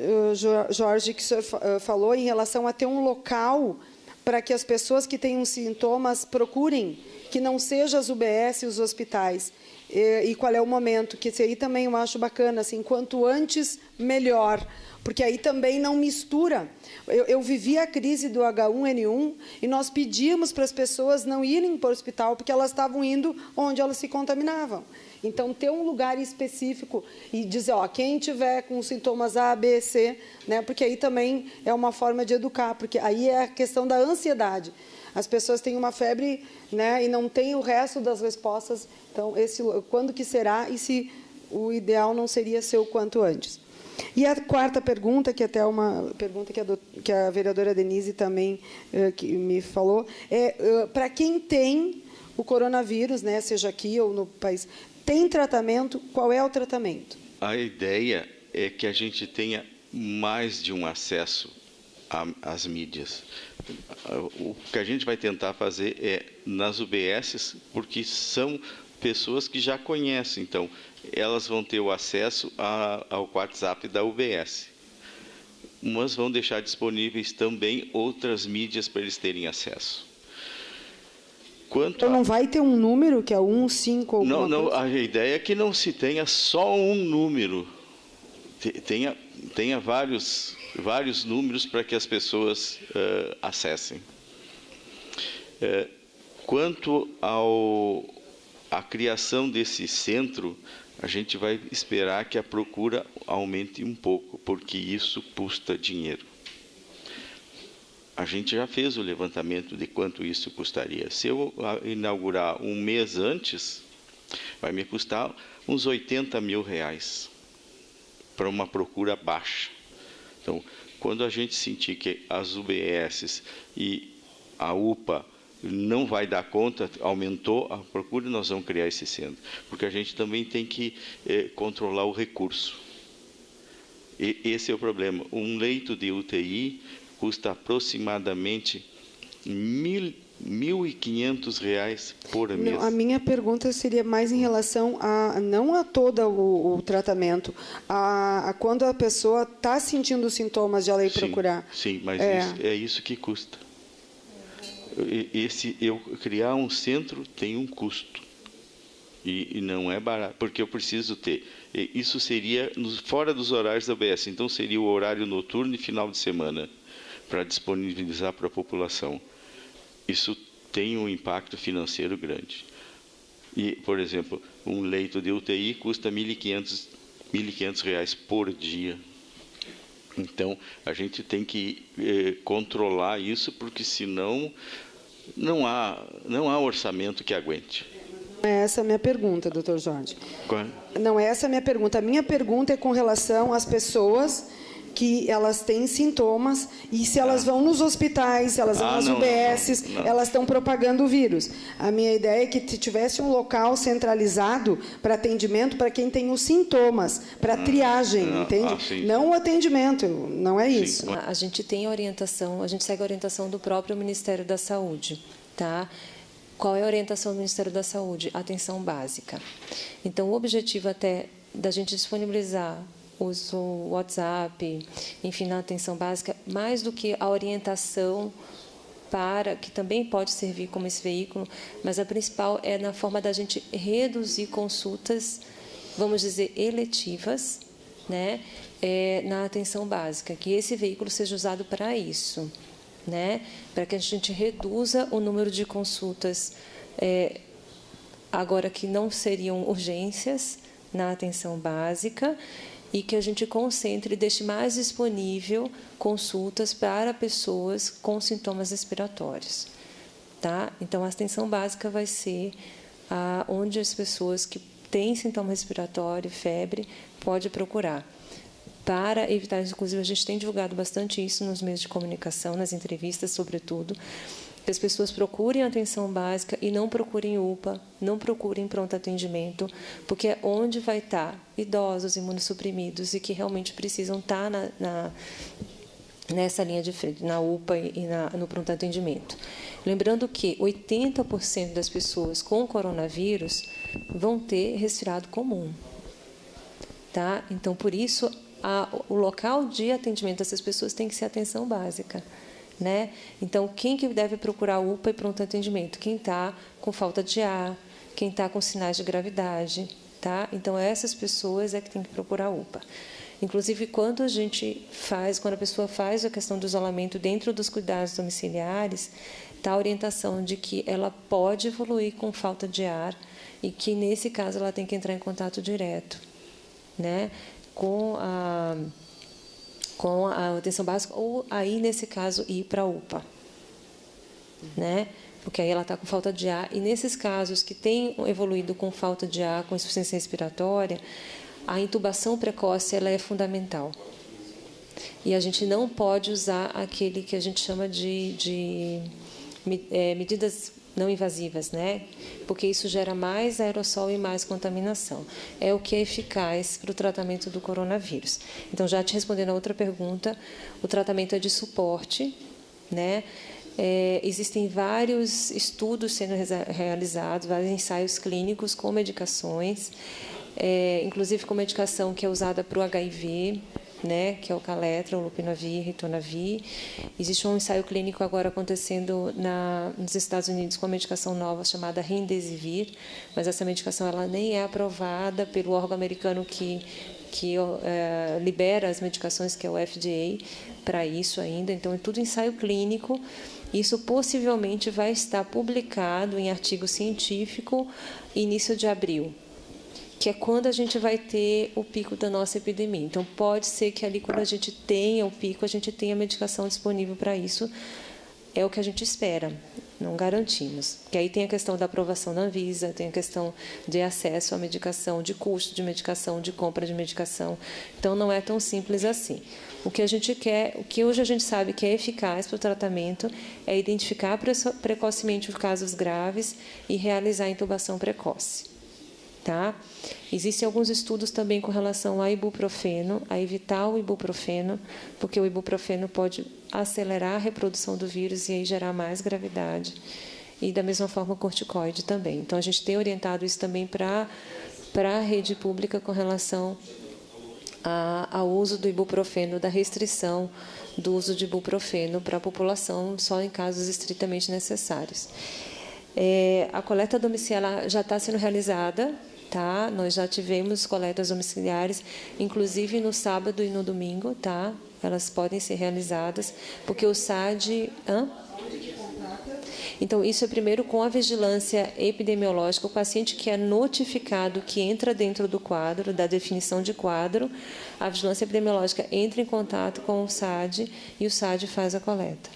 Jorge, que o senhor falou em relação a ter um local para que as pessoas que tenham sintomas procurem, que não seja as UBS e os hospitais. E qual é o momento? Que isso aí também eu acho bacana, assim, quanto antes, melhor, porque aí também não mistura. Eu vivi a crise do H1N1 e nós pedíamos para as pessoas não irem para o hospital, porque elas estavam indo onde elas se contaminavam. Então, ter um lugar específico e dizer, quem tiver com sintomas A, B, C, porque aí também é uma forma de educar, porque aí é a questão da ansiedade. As pessoas têm uma febre, e não têm o resto das respostas. Então, quando que será e se o ideal não seria ser o quanto antes? E a quarta pergunta, que até é uma pergunta que a vereadora Denise também que me falou, para quem tem o coronavírus, seja aqui ou no país, tem tratamento? Qual é o tratamento? A ideia é que a gente tenha mais de um acesso às mídias. O que a gente vai tentar fazer é nas UBSs, porque são pessoas que já conhecem, então elas vão ter o acesso ao WhatsApp da UBS. Mas vão deixar disponíveis também outras mídias para eles terem acesso. Então não vai ter um número que é 15 ou alguma não, coisa? a ideia é que não se tenha só um número, tenha vários números para que as pessoas acessem. Quanto à criação desse centro, a gente vai esperar que a procura aumente um pouco, porque isso custa dinheiro. A gente já fez o levantamento de quanto isso custaria. Se eu inaugurar um mês antes, vai me custar uns R$80 mil para uma procura baixa. Então, quando a gente sentir que as UBSs e a UPA não vai dar conta, aumentou a procura, nós vamos criar esse centro. Porque a gente também tem que controlar o recurso. E esse é o problema. Um leito de UTI custa aproximadamente R$1.500 por mês. Não, a minha pergunta seria mais em relação não a todo o tratamento, a quando a pessoa está sentindo sintomas de ela ir procurar. Sim, mas é isso que custa. Eu criar um centro tem um custo. E não é barato, porque eu preciso ter. Isso seria fora dos horários da UBS, então seria o horário noturno e final de semana, para disponibilizar para a população. Isso tem um impacto financeiro grande. E, por exemplo, um leito de UTI custa R$1.500 por dia. Então, a gente tem que controlar isso, porque senão não há orçamento que aguente. Não é essa a minha pergunta, doutor Jorge. Qual? Não é essa a minha pergunta. A minha pergunta é com relação às pessoas que elas têm sintomas e se elas vão nos hospitais, se elas vão nas UBSs, elas estão propagando o vírus. A minha ideia é que tivesse um local centralizado para atendimento para quem tem os sintomas, para triagem, entende? Sim. Não o atendimento, não é isso. A gente tem orientação, a gente segue a orientação do próprio Ministério da Saúde, tá? Qual é a orientação do Ministério da Saúde? Atenção básica. Então, o objetivo até da gente disponibilizar o WhatsApp, enfim, na atenção básica, mais do que a orientação para, que também pode servir como esse veículo, mas a principal é na forma da gente reduzir consultas, vamos dizer, eletivas, né, na atenção básica, que esse veículo seja usado para isso, né, para que a gente reduza o número de consultas, agora que não seriam urgências na atenção básica, e que a gente concentre e deixe mais disponível consultas para pessoas com sintomas respiratórios. Tá? Então, a atenção básica vai ser onde as pessoas que têm sintoma respiratório, febre, podem procurar. Para evitar, inclusive, a gente tem divulgado bastante isso nos meios de comunicação, nas entrevistas, sobretudo, que as pessoas procurem atenção básica e não procurem UPA, não procurem pronto atendimento, porque é onde vai estar idosos, imunossuprimidos e que realmente precisam estar nessa linha de frente, na UPA e no pronto atendimento. Lembrando que 80% das pessoas com coronavírus vão ter resfriado comum. Tá? Então, por isso, o local de atendimento dessas pessoas tem que ser atenção básica. Né? Então, quem que deve procurar UPA e pronto atendimento? Quem está com falta de ar, quem está com sinais de gravidade. Tá? Então, essas pessoas é que tem que procurar UPA. Inclusive, quando a pessoa faz a questão do isolamento dentro dos cuidados domiciliares, está a orientação de que ela pode evoluir com falta de ar e que, nesse caso, ela tem que entrar em contato direto, né, com a atenção básica, ou aí, nesse caso, ir para a UPA. Né? Porque aí ela está com falta de ar. E nesses casos que têm evoluído com falta de ar, com insuficiência respiratória, a intubação precoce ela é fundamental. E a gente não pode usar aquele que a gente chama de medidas não invasivas, né? Porque isso gera mais aerossol e mais contaminação. É o que é eficaz para o tratamento do coronavírus. Então, já te respondendo a outra pergunta, o tratamento é de suporte, né? Existem vários estudos sendo realizados, vários ensaios clínicos com medicações, inclusive com medicação que é usada para o HIV, né, que é o Caletra, o Lopinavir, Ritonavir. Existe um ensaio clínico agora acontecendo nos Estados Unidos com uma medicação nova chamada Remdesivir, mas essa medicação ela nem é aprovada pelo órgão americano que libera as medicações, que é o FDA, para isso ainda. Então, é tudo ensaio clínico. Isso possivelmente vai estar publicado em artigo científico início de abril, que é quando a gente vai ter o pico da nossa epidemia. Então, pode ser que ali, quando a gente tenha o pico, a gente tenha medicação disponível para isso. É o que a gente espera, não garantimos. Porque aí tem a questão da aprovação da Anvisa, tem a questão de acesso à medicação, de custo de medicação, de compra de medicação. Então, não é tão simples assim. O que a gente quer, o que hoje a gente sabe que é eficaz para o tratamento é identificar precocemente os casos graves e realizar a intubação precoce. Tá? Existem alguns estudos também com relação a ibuprofeno, a evitar o ibuprofeno, porque o ibuprofeno pode acelerar a reprodução do vírus e aí gerar mais gravidade. E, da mesma forma, o corticoide também. Então, a gente tem orientado isso também para a rede pública com relação ao uso do ibuprofeno, da restrição do uso de ibuprofeno para a população, só em casos estritamente necessários. A coleta domiciliar já está sendo realizada. Tá? Nós já tivemos coletas domiciliares, inclusive no sábado e no domingo, tá? Elas podem ser realizadas, porque o SAD... Então, isso é primeiro com a vigilância epidemiológica, o paciente que é notificado que entra dentro do quadro, da definição de quadro, a vigilância epidemiológica entra em contato com o SAD e o SAD faz a coleta.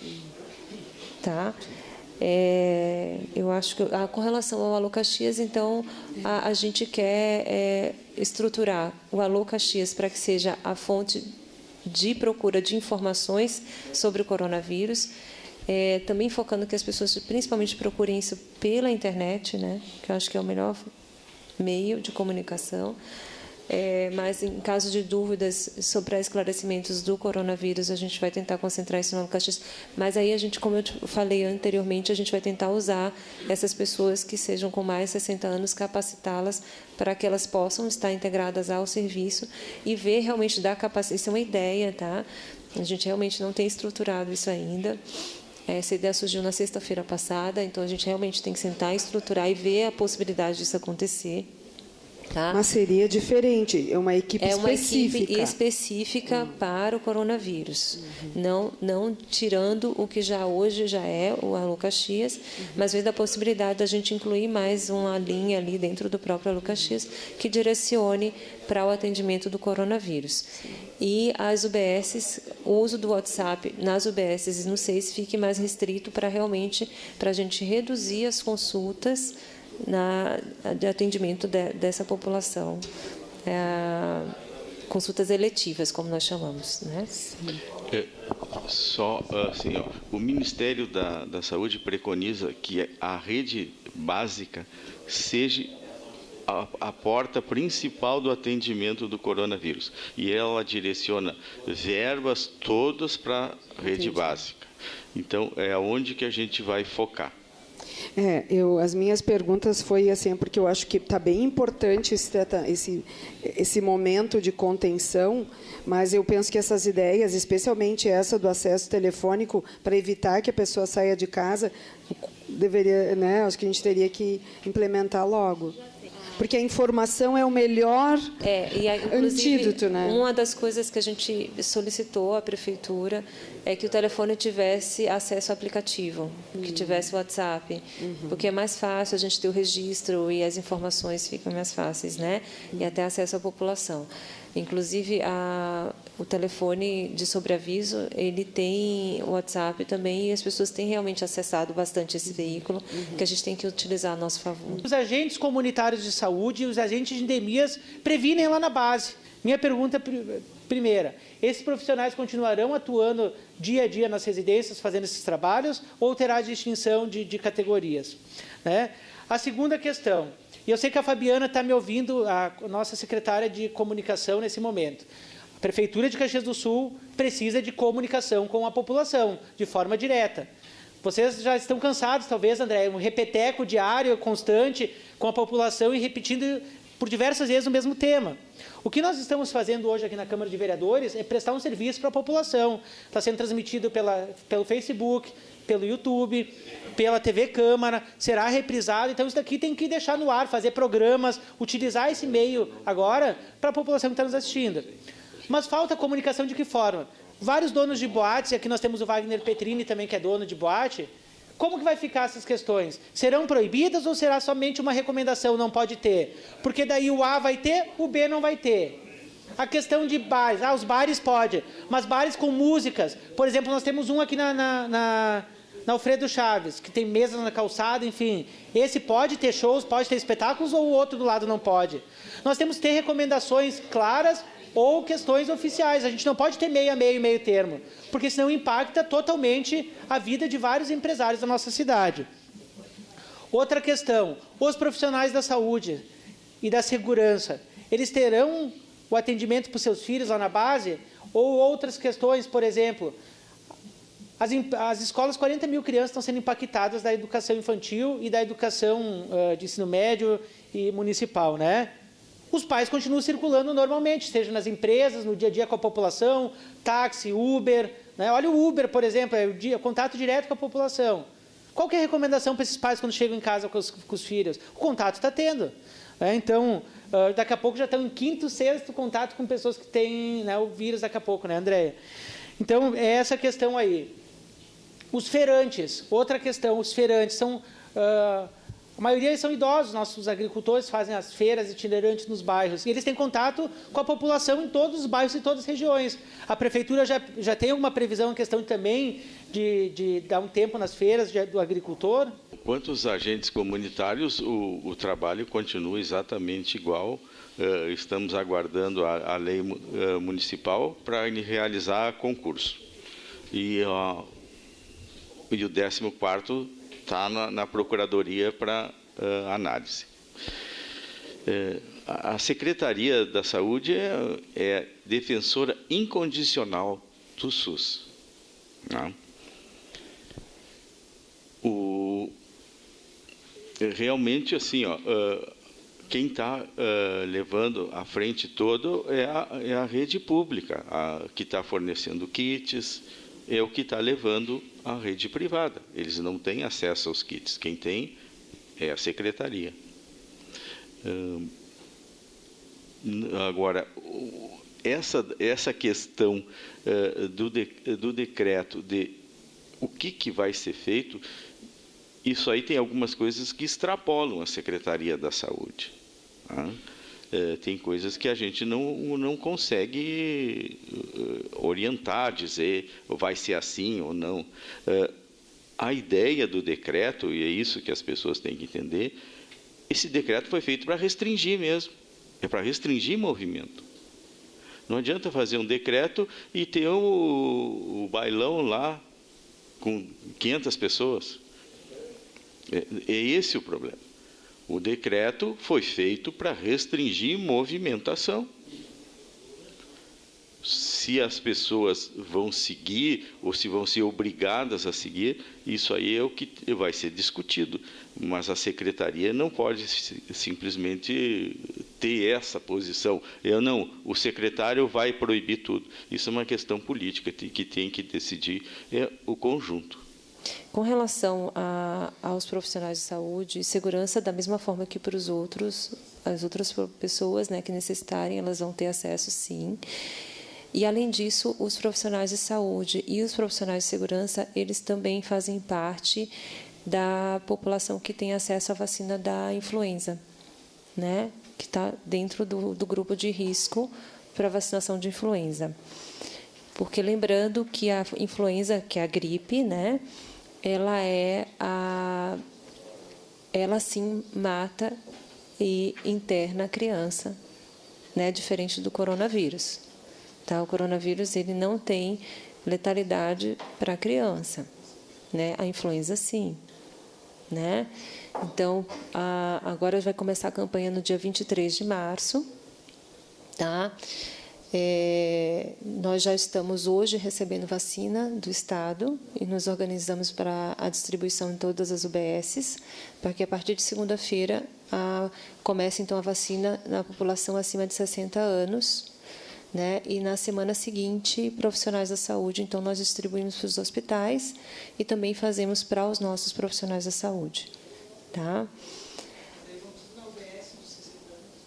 Tá? Eu acho que, com relação ao Alô Caxias, então, a gente quer estruturar o Alô Caxias para que seja a fonte de procura de informações sobre o coronavírus, também focando que as pessoas principalmente procurem isso pela internet, né, que eu acho que é o melhor meio de comunicação. Mas, em caso de dúvidas sobre esclarecimentos do coronavírus, a gente vai tentar concentrar isso no Alô Caxias. Mas aí, como eu falei anteriormente, a gente vai tentar usar essas pessoas que sejam com mais de 60 anos, capacitá-las para que elas possam estar integradas ao serviço e ver realmente da capacidade. Isso é uma ideia, tá? A gente realmente não tem estruturado isso ainda. Essa ideia surgiu na sexta-feira passada, então a gente realmente tem que sentar, estruturar e ver a possibilidade disso acontecer. Tá? Mas seria diferente, é uma equipe específica. É uma equipe específica para o coronavírus. Não tirando o que hoje já é o Alô Caxias, mas vendo a possibilidade da gente incluir mais uma linha ali dentro do próprio Alô Caxias que direcione para o atendimento do coronavírus. E as UBSs, o uso do WhatsApp nas UBSs e no SEIS fique mais restrito para a gente reduzir as consultas de atendimento dessa população, consultas eletivas, como nós chamamos, né? Só assim, o Ministério da Saúde preconiza que a rede básica seja a porta principal do atendimento do coronavírus, e ela direciona verbas todas para a rede básica. Então, é aonde que a gente vai focar. As minhas perguntas foi assim, porque eu acho que está bem importante esse momento de contenção, mas eu penso que essas ideias, especialmente essa do acesso telefônico, para evitar que a pessoa saia de casa, deveria, né? Acho que a gente teria que implementar logo. Porque a informação é o melhor antídoto, né? Uma das coisas que a gente solicitou à prefeitura é que o telefone tivesse acesso ao aplicativo, que tivesse o WhatsApp, porque é mais fácil a gente ter o registro e as informações ficam mais fáceis, né? E até acesso à população. Inclusive, o telefone de sobreaviso, ele tem o WhatsApp também, e as pessoas têm realmente acessado bastante esse veículo, que a gente tem que utilizar a nosso favor. Os agentes comunitários de saúde e os agentes de endemias previnem lá na base. Minha pergunta primeira, esses profissionais continuarão atuando dia a dia nas residências, fazendo esses trabalhos, ou terá distinção de categorias? Né? A segunda questão, e eu sei que a Fabiana está me ouvindo, a nossa secretária de comunicação nesse momento. A Prefeitura de Caxias do Sul precisa de comunicação com a população, de forma direta. Vocês já estão cansados, talvez, André, um repeteco diário, constante, com a população e repetindo por diversas vezes o mesmo tema. O que nós estamos fazendo hoje aqui na Câmara de Vereadores é prestar um serviço para a população. Está sendo transmitido pelo Facebook, pelo YouTube, pela TV Câmara, será reprisado. Então, isso daqui tem que deixar no ar, fazer programas, utilizar esse meio agora para a população que está nos assistindo. Mas falta comunicação de que forma? Vários donos de boates, aqui nós temos o Wagner Petrini também, que é dono de boate. Como que vai ficar essas questões? Serão proibidas ou será somente uma recomendação, não pode ter? Porque daí o A vai ter, o B não vai ter. A questão de bares, os bares pode, mas bares com músicas. Por exemplo, nós temos um aqui na Alfredo Chaves, que tem mesas na calçada, enfim. Esse pode ter shows, pode ter espetáculos, ou o outro do lado não pode? Nós temos que ter recomendações claras ou questões oficiais. A gente não pode ter meio a meio, meio termo, porque senão impacta totalmente a vida de vários empresários da nossa cidade. Outra questão, os profissionais da saúde e da segurança, eles terão o atendimento para os seus filhos lá na base? Ou outras questões, por exemplo, as escolas, 40 mil crianças estão sendo impactadas da educação infantil e da educação de ensino médio e municipal, né? Os pais continuam circulando normalmente, seja nas empresas, no dia a dia com a população, táxi, Uber, né? Olha o Uber, por exemplo, é contato direto com a população. Qual que é a recomendação para esses pais quando chegam em casa com os filhos? O contato está tendo. Né? Então, daqui a pouco já estão em quinto, sexto contato com pessoas que têm, né, o vírus daqui a pouco, né, Andréia? Então, é essa questão aí. Os feirantes, outra questão, os feirantes são A maioria são idosos, nossos agricultores fazem as feiras itinerantes nos bairros, e eles têm contato com a população em todos os bairros e todas as regiões. A Prefeitura já tem alguma previsão em questão também de dar um tempo nas feiras do agricultor? Quanto aos agentes comunitários, o trabalho continua exatamente igual. Estamos aguardando a lei municipal para realizar concurso. E o 14º está na Procuradoria para análise. A Secretaria da Saúde é defensora incondicional do SUS. Né? Realmente, assim, quem está levando à frente todo é a rede pública, que está fornecendo kits, é o que está levando a rede privada. Eles não têm acesso aos kits. Quem tem é a secretaria. Agora, essa questão do decreto de o que vai ser feito, isso aí tem algumas coisas que extrapolam a Secretaria da Saúde. Tá? Tem coisas que a gente não consegue orientar, dizer vai ser assim ou não. A ideia do decreto, e é isso que as pessoas têm que entender, esse decreto foi feito para restringir mesmo, é para restringir movimento. Não adianta fazer um decreto e ter o bailão lá com 500 pessoas. É esse o problema. O decreto foi feito para restringir movimentação. Se as pessoas vão seguir ou se vão ser obrigadas a seguir, isso aí é o que vai ser discutido. Mas a secretaria não pode simplesmente ter essa posição. O secretário vai proibir tudo. Isso é uma questão política que tem que decidir o conjunto. Com relação aos profissionais de saúde e segurança, da mesma forma que para as outras pessoas, né, que necessitarem, elas vão ter acesso, sim. E, além disso, os profissionais de saúde e os profissionais de segurança, eles também fazem parte da população que tem acesso à vacina da influenza, né, que está dentro do grupo de risco para a vacinação de influenza. Porque, lembrando que a influenza, que é a gripe, né, ela sim mata e interna a criança, né, diferente do coronavírus. Tá? O coronavírus ele não tem letalidade para a criança, né? A influenza sim, né? Então, agora vai começar a campanha no dia 23 de março, tá? Nós já estamos hoje recebendo vacina do Estado e nos organizamos para a distribuição em todas as UBSs, para que a partir de segunda-feira comece então a vacina na população acima de 60 anos, né? E na semana seguinte, profissionais da saúde, então nós distribuímos para os hospitais e também fazemos para os nossos profissionais da saúde, tá?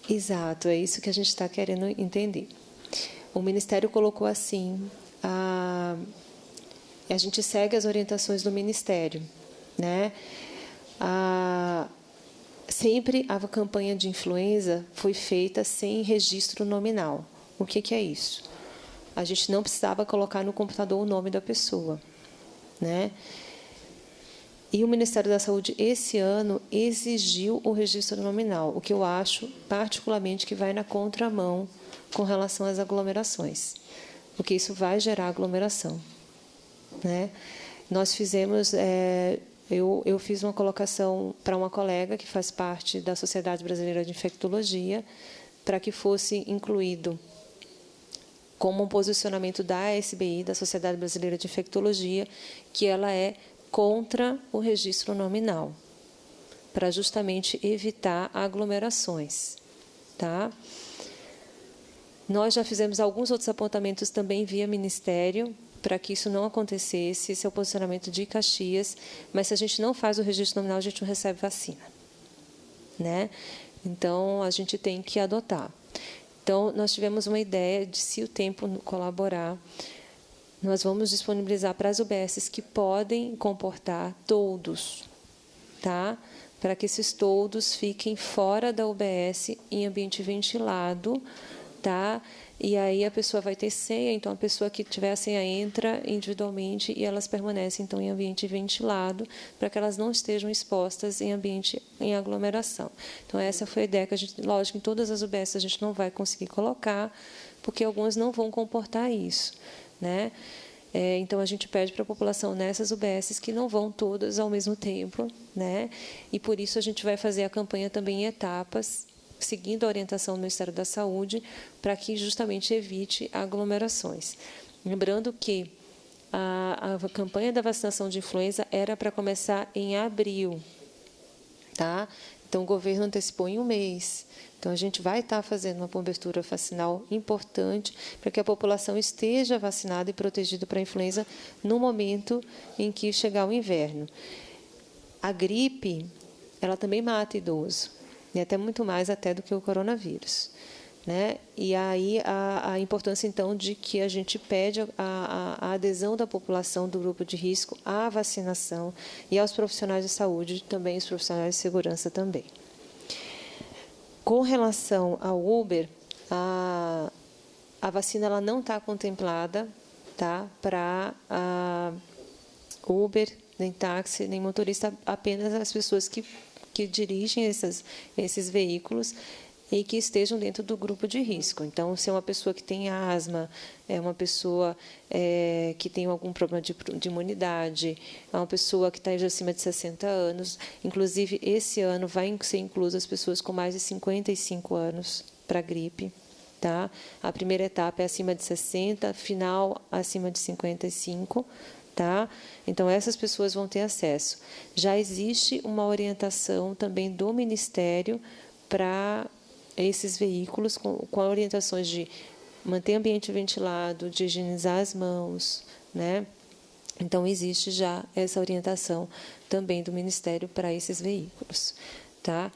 Exato, é isso que a gente está querendo entender. O Ministério colocou assim, a gente segue as orientações do Ministério, né? Sempre a campanha de influenza foi feita sem registro nominal. O que é isso? A gente não precisava colocar no computador o nome da pessoa, né? E o Ministério da Saúde, esse ano, exigiu o registro nominal, o que eu acho, particularmente, que vai na contramão com relação às aglomerações, porque isso vai gerar aglomeração, né? Nós fizemos, eu fiz uma colocação para uma colega que faz parte da Sociedade Brasileira de Infectologia, para que fosse incluído como um posicionamento da SBI, da Sociedade Brasileira de Infectologia, que ela é contra o registro nominal, para justamente evitar aglomerações, tá? Nós já fizemos alguns outros apontamentos também via Ministério, para que isso não acontecesse. Esse é o posicionamento de Caxias, mas se a gente não faz o registro nominal, a gente não recebe vacina, né? Então, a gente tem que adotar. Então, nós tivemos uma ideia de, se o tempo colaborar, nós vamos disponibilizar para as UBSs que podem comportar todos, tá? Para que esses toldos fiquem fora da UBS em ambiente ventilado, tá? E aí a pessoa vai ter senha, então a pessoa que tiver a senha entra individualmente e elas permanecem então em ambiente ventilado, para que elas não estejam expostas em ambiente em aglomeração. Então essa foi a ideia que a gente, lógico, em todas as UBS a gente não vai conseguir colocar, porque algumas não vão comportar isso, né? Então a gente pede para a população nessas UBSs que não vão todas ao mesmo tempo, né? E por isso a gente vai fazer a campanha também em etapas, seguindo a orientação do Ministério da Saúde, para que justamente evite aglomerações. Lembrando que a campanha da vacinação de influenza era para começar em abril, tá? Então o governo antecipou em um mês. Então a gente vai estar fazendo uma cobertura vacinal importante para que a população esteja vacinada e protegida para a influenza no momento em que chegar o inverno. A gripe, ela também mata idoso, e até muito mais até do que o coronavírus, né? E aí a importância, então, de que a gente pede a adesão da população do grupo de risco à vacinação e aos profissionais de saúde, também os profissionais de segurança também. Com relação ao Uber, a vacina ela não está contemplada, tá, para Uber, nem táxi, nem motorista, apenas as pessoas que dirigem esses veículos e que estejam dentro do grupo de risco. Então, se é uma pessoa que tem asma, é uma pessoa que tem algum problema de imunidade, é uma pessoa que está acima de 60 anos, inclusive esse ano vai ser incluso as pessoas com mais de 55 anos para a gripe. Tá? A primeira etapa é acima de 60, final acima de 55. Tá? Então, essas pessoas vão ter acesso. Já existe uma orientação também do Ministério para esses veículos, com orientações de manter o ambiente ventilado, de higienizar as mãos, né? Então, existe já essa orientação também do Ministério para esses veículos. Tá?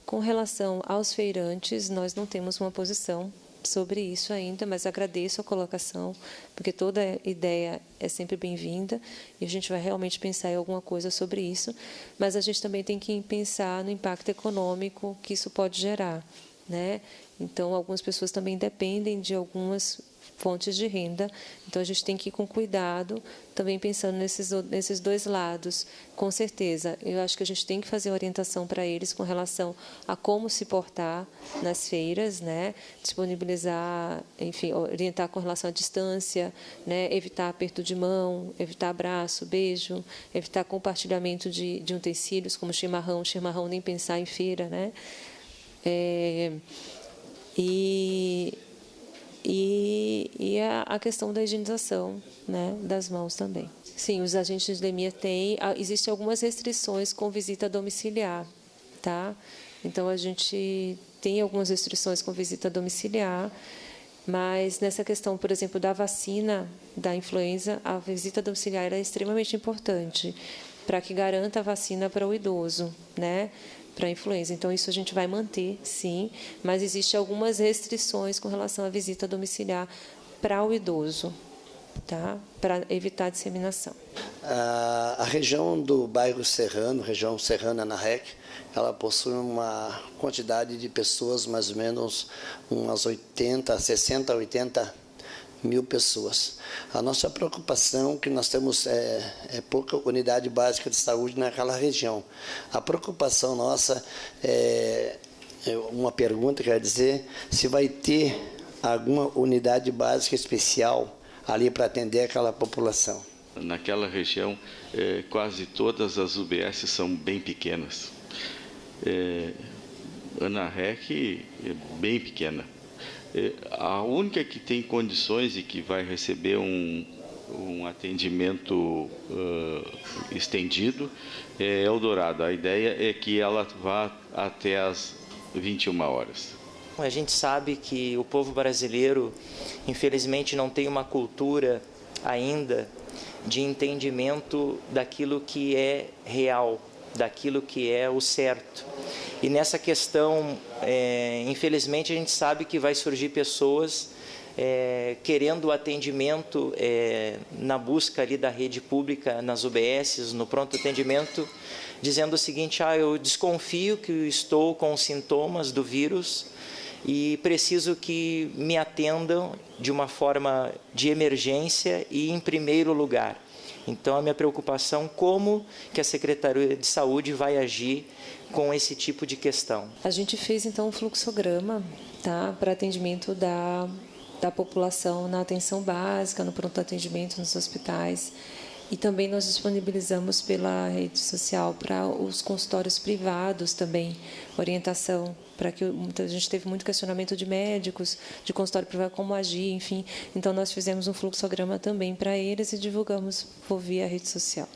Com relação aos feirantes, nós não temos uma posição sobre isso ainda, mas agradeço a colocação, porque toda ideia é sempre bem-vinda e a gente vai realmente pensar em alguma coisa sobre isso, mas a gente também tem que pensar no impacto econômico que isso pode gerar, né? Então, algumas pessoas também dependem de algumas fontes de renda, então a gente tem que ir com cuidado, também pensando nesses dois lados. Com certeza, eu acho que a gente tem que fazer orientação para eles com relação a como se portar nas feiras, né? Disponibilizar, enfim, orientar com relação à distância, né? Evitar aperto de mão, evitar abraço, beijo, evitar compartilhamento de utensílios como chimarrão nem pensar em feira, né? E a questão da higienização, né, das mãos também. Sim, os agentes de endemia existem algumas restrições com visita domiciliar, tá? Então a gente tem algumas restrições com visita domiciliar, mas nessa questão, por exemplo, da vacina da influenza, a visita domiciliar é extremamente importante para que garanta a vacina para o idoso, né? Para a influenza. Então, isso a gente vai manter, sim, mas existem algumas restrições com relação à visita domiciliar para o idoso, tá? Para evitar a disseminação. A região do bairro Serrano, região serrana na REC, ela possui uma quantidade de pessoas, mais ou menos umas 60 a 80 mil pessoas. A nossa preocupação é que nós temos pouca unidade básica de saúde naquela região. A preocupação nossa uma pergunta, quer dizer, se vai ter alguma unidade básica especial ali para atender aquela população. Naquela região, quase todas as UBS são bem pequenas. Ana Rec é bem pequena. A única que tem condições e que vai receber um atendimento estendido é Eldorado. A ideia é que ela vá até às 21 horas. A gente sabe que o povo brasileiro, infelizmente, não tem uma cultura ainda de entendimento daquilo que é real, daquilo que é o certo. E nessa questão, infelizmente, a gente sabe que vai surgir pessoas querendo atendimento na busca ali da rede pública, nas UBSs, no pronto atendimento, dizendo o seguinte: eu desconfio que estou com sintomas do vírus e preciso que me atendam de uma forma de emergência e em primeiro lugar. Então, a minha preocupação, como que a Secretaria de Saúde vai agir com esse tipo de questão? A gente fez, então, um fluxograma, tá, para atendimento da população na atenção básica, no pronto atendimento nos hospitais. E também nós disponibilizamos pela rede social para os consultórios privados também, orientação, para que a gente teve muito questionamento de médicos, de consultório privado, como agir, enfim. Então, nós fizemos um fluxograma também para eles e divulgamos por via rede social.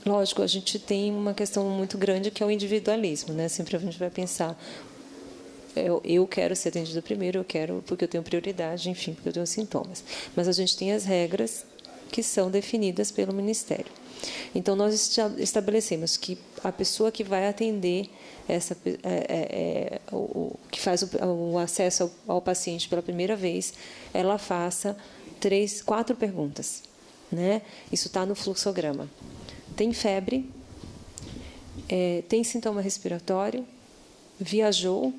Lógico, a gente tem uma questão muito grande que é o individualismo, né? Sempre a gente vai pensar, eu quero ser atendido primeiro, eu quero porque eu tenho prioridade, enfim, porque eu tenho sintomas. Mas a gente tem as regras que são definidas pelo Ministério. Então, nós estabelecemos que a pessoa que vai atender, que faz o acesso ao paciente pela primeira vez, ela faça 4 perguntas, né? Isso está no fluxograma. Tem febre? Tem sintoma respiratório? Viajou?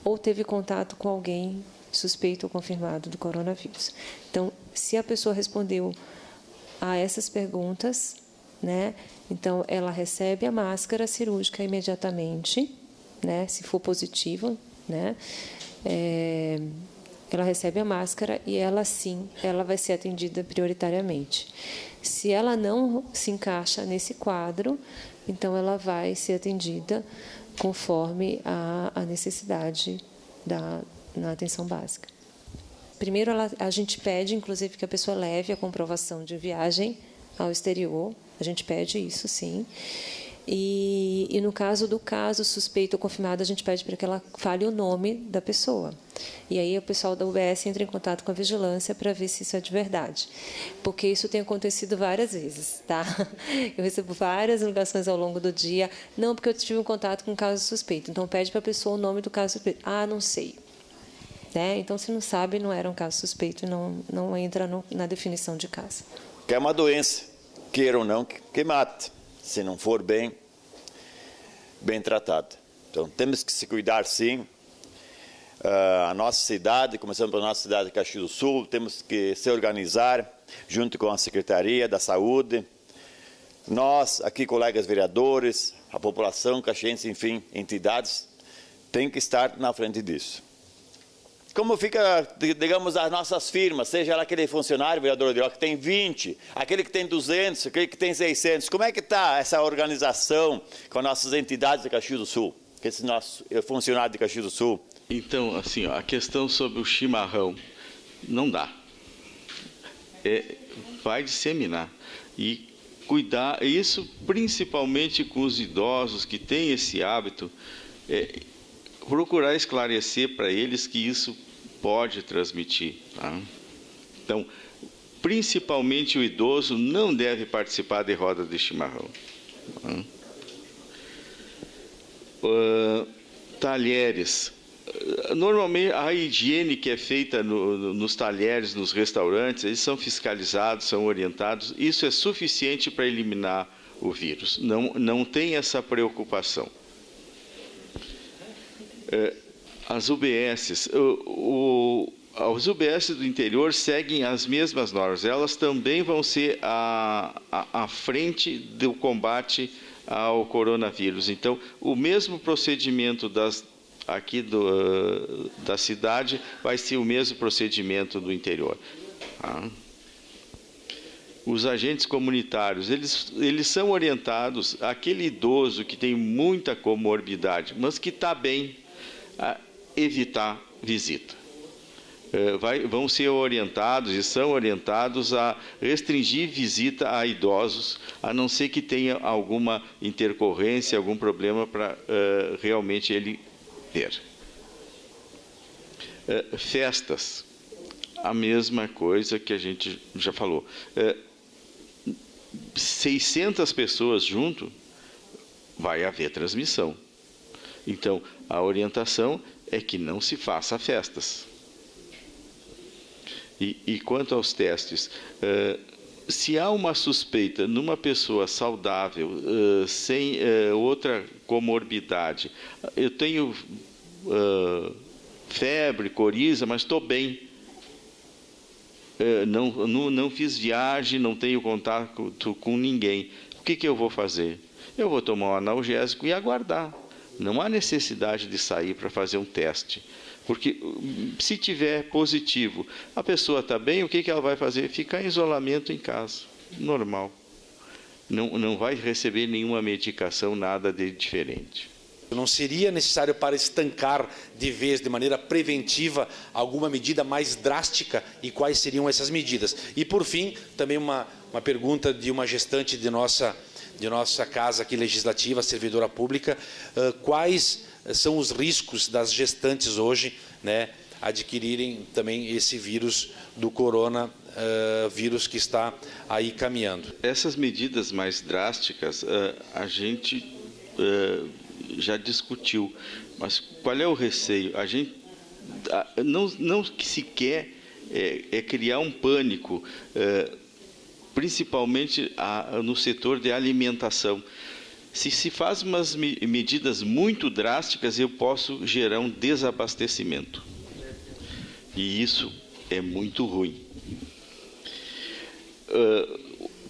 Ou teve contato com alguém suspeito ou confirmado do coronavírus? Então, se a pessoa respondeu a essas perguntas, né, então ela recebe a máscara cirúrgica imediatamente, né, se for positivo, né, ela recebe a máscara e ela vai ser atendida prioritariamente. Se ela não se encaixa nesse quadro, então ela vai ser atendida conforme a necessidade na atenção básica. Primeiro, a gente pede, inclusive, que a pessoa leve a comprovação de viagem ao exterior. A gente pede isso, sim. E no caso suspeito ou confirmado, a gente pede para que ela fale o nome da pessoa. E aí o pessoal da UBS entra em contato com a vigilância para ver se isso é de verdade. Porque isso tem acontecido várias vezes, tá? Eu recebo várias ligações ao longo do dia. Não, porque eu tive um contato com um caso suspeito. Então, pede para a pessoa o nome do caso suspeito. Não sei. Né? Então, se não sabe, não era um caso suspeito e não entra na definição de caso. Que é uma doença, queira ou não, que mate, se não for bem tratado. Então, temos que se cuidar, sim. A nossa cidade, começando pela nossa cidade de Caxias do Sul, temos que se organizar junto com a Secretaria da Saúde. Nós, aqui, colegas vereadores, a população caxiense, enfim, entidades, tem que estar na frente disso. Como fica, digamos, as nossas firmas, seja lá aquele funcionário, vereador Adriel, que tem 20, aquele que tem 200, aquele que tem 600, como é que está essa organização com as nossas entidades de Caxias do Sul, com esse nosso funcionário de Caxias do Sul? Então, assim, a questão sobre o chimarrão, não dá. Vai disseminar. E cuidar, isso principalmente com os idosos que têm esse hábito, procurar esclarecer para eles que isso pode transmitir. Tá? Então, principalmente o idoso não deve participar de roda de chimarrão. Tá? Talheres. Normalmente, a higiene que é feita nos talheres, nos restaurantes, eles são fiscalizados, são orientados. Isso é suficiente para eliminar o vírus. Não tem essa preocupação. As UBSs, as UBSs do interior seguem as mesmas normas. Elas também vão ser à frente do combate ao coronavírus. Então, o mesmo procedimento aqui da cidade vai ser o mesmo procedimento do interior. Tá? Os agentes comunitários, eles são orientados, aquele idoso que tem muita comorbidade, mas que está bem, a evitar visita. Vão ser orientados e são orientados a restringir visita a idosos, a não ser que tenha alguma intercorrência, algum problema para realmente ele ver. Festas, a mesma coisa que a gente já falou. 600 pessoas junto, vai haver transmissão. Então, a orientação é que não se faça festas. E quanto aos testes, se há uma suspeita numa pessoa saudável, sem outra comorbidade, eu tenho febre, coriza, mas estou bem, não fiz viagem, não tenho contato com ninguém, o que eu vou fazer? Eu vou tomar um analgésico e aguardar. Não há necessidade de sair para fazer um teste. Porque se tiver positivo, a pessoa está bem, o que ela vai fazer? Ficar em isolamento em casa, normal. Não vai receber nenhuma medicação, nada de diferente. Não seria necessário, para estancar de vez, de maneira preventiva, alguma medida mais drástica? E quais seriam essas medidas? E, por fim, também uma pergunta de uma gestante de nossa casa aqui legislativa, servidora pública, quais são os riscos das gestantes hoje, né, adquirirem também esse vírus do coronavírus que está aí caminhando? Essas medidas mais drásticas a gente já discutiu, mas qual é o receio? A gente não se quer criar um pânico, principalmente no setor de alimentação. Se se faz umas medidas muito drásticas, eu posso gerar um desabastecimento. E isso é muito ruim.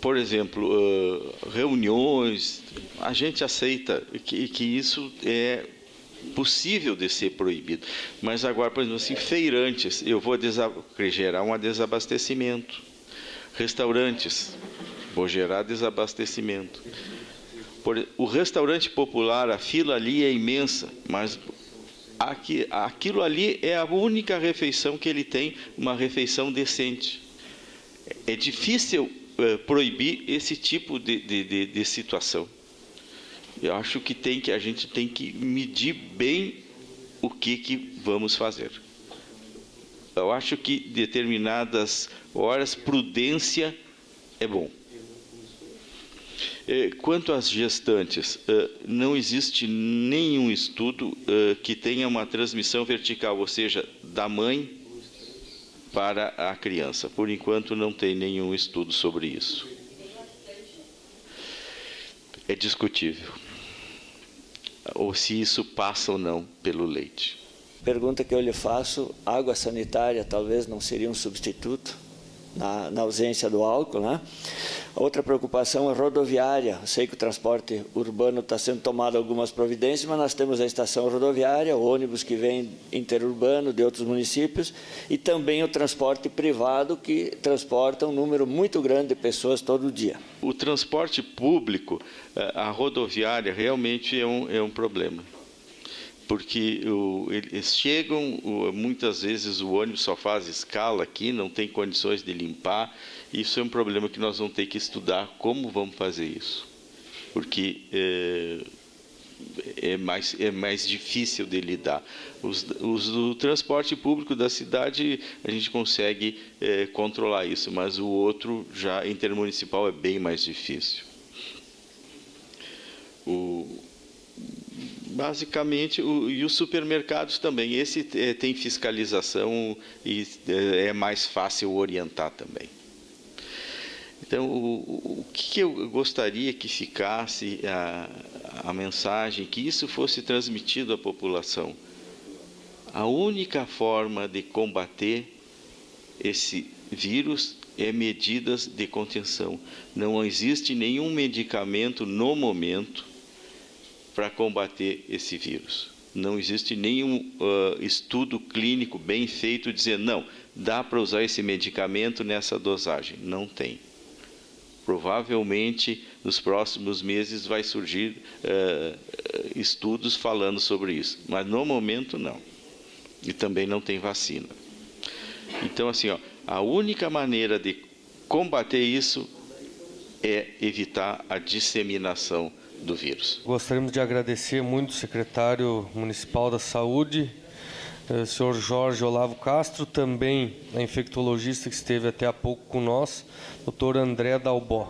Por exemplo, reuniões, a gente aceita que isso é possível de ser proibido. Mas agora, por exemplo, assim, feirantes, eu vou gerar um desabastecimento. Restaurantes, vou gerar desabastecimento. O restaurante popular, a fila ali é imensa, mas aquilo ali é a única refeição que ele tem, uma refeição decente. É difícil proibir esse tipo de situação. Eu acho que a gente tem que medir bem o que vamos fazer. Eu acho que determinadas horas, prudência é bom. Quanto às gestantes, não existe nenhum estudo que tenha uma transmissão vertical, ou seja, da mãe para a criança. Por enquanto, não tem nenhum estudo sobre isso. É discutível. Ou se isso passa ou não pelo leite. Pergunta que eu lhe faço: água sanitária talvez não seria um substituto na ausência do álcool, né? Outra preocupação é rodoviária. Eu sei que o transporte urbano está sendo tomado algumas providências, mas nós temos a estação rodoviária, ônibus que vem interurbano de outros municípios e também o transporte privado que transporta um número muito grande de pessoas todo dia. O transporte público, a rodoviária, realmente é um problema. Porque eles chegam, muitas vezes o ônibus só faz escala aqui, não tem condições de limpar. Isso é um problema que nós vamos ter que estudar como vamos fazer isso. Porque é mais difícil de lidar. O transporte público da cidade, a gente consegue controlar isso, mas o outro, já intermunicipal, é bem mais difícil. Basicamente, e os supermercados também. Esse tem fiscalização e é mais fácil orientar também. Então, o que eu gostaria que ficasse a mensagem, que isso fosse transmitido à população. A única forma de combater esse vírus é medidas de contenção. Não existe nenhum medicamento no momento para combater esse vírus. Não existe nenhum estudo clínico bem feito dizendo, não, dá para usar esse medicamento nessa dosagem. Não tem. Provavelmente, nos próximos meses vai surgir estudos falando sobre isso. Mas, no momento, não. E também não tem vacina. Então, assim, a única maneira de combater isso é evitar a disseminação do vírus. Gostaríamos de agradecer muito o secretário municipal da Saúde, o senhor Jorge Olavo Castro, também a infectologista que esteve até há pouco com nós, doutor André Dalbó.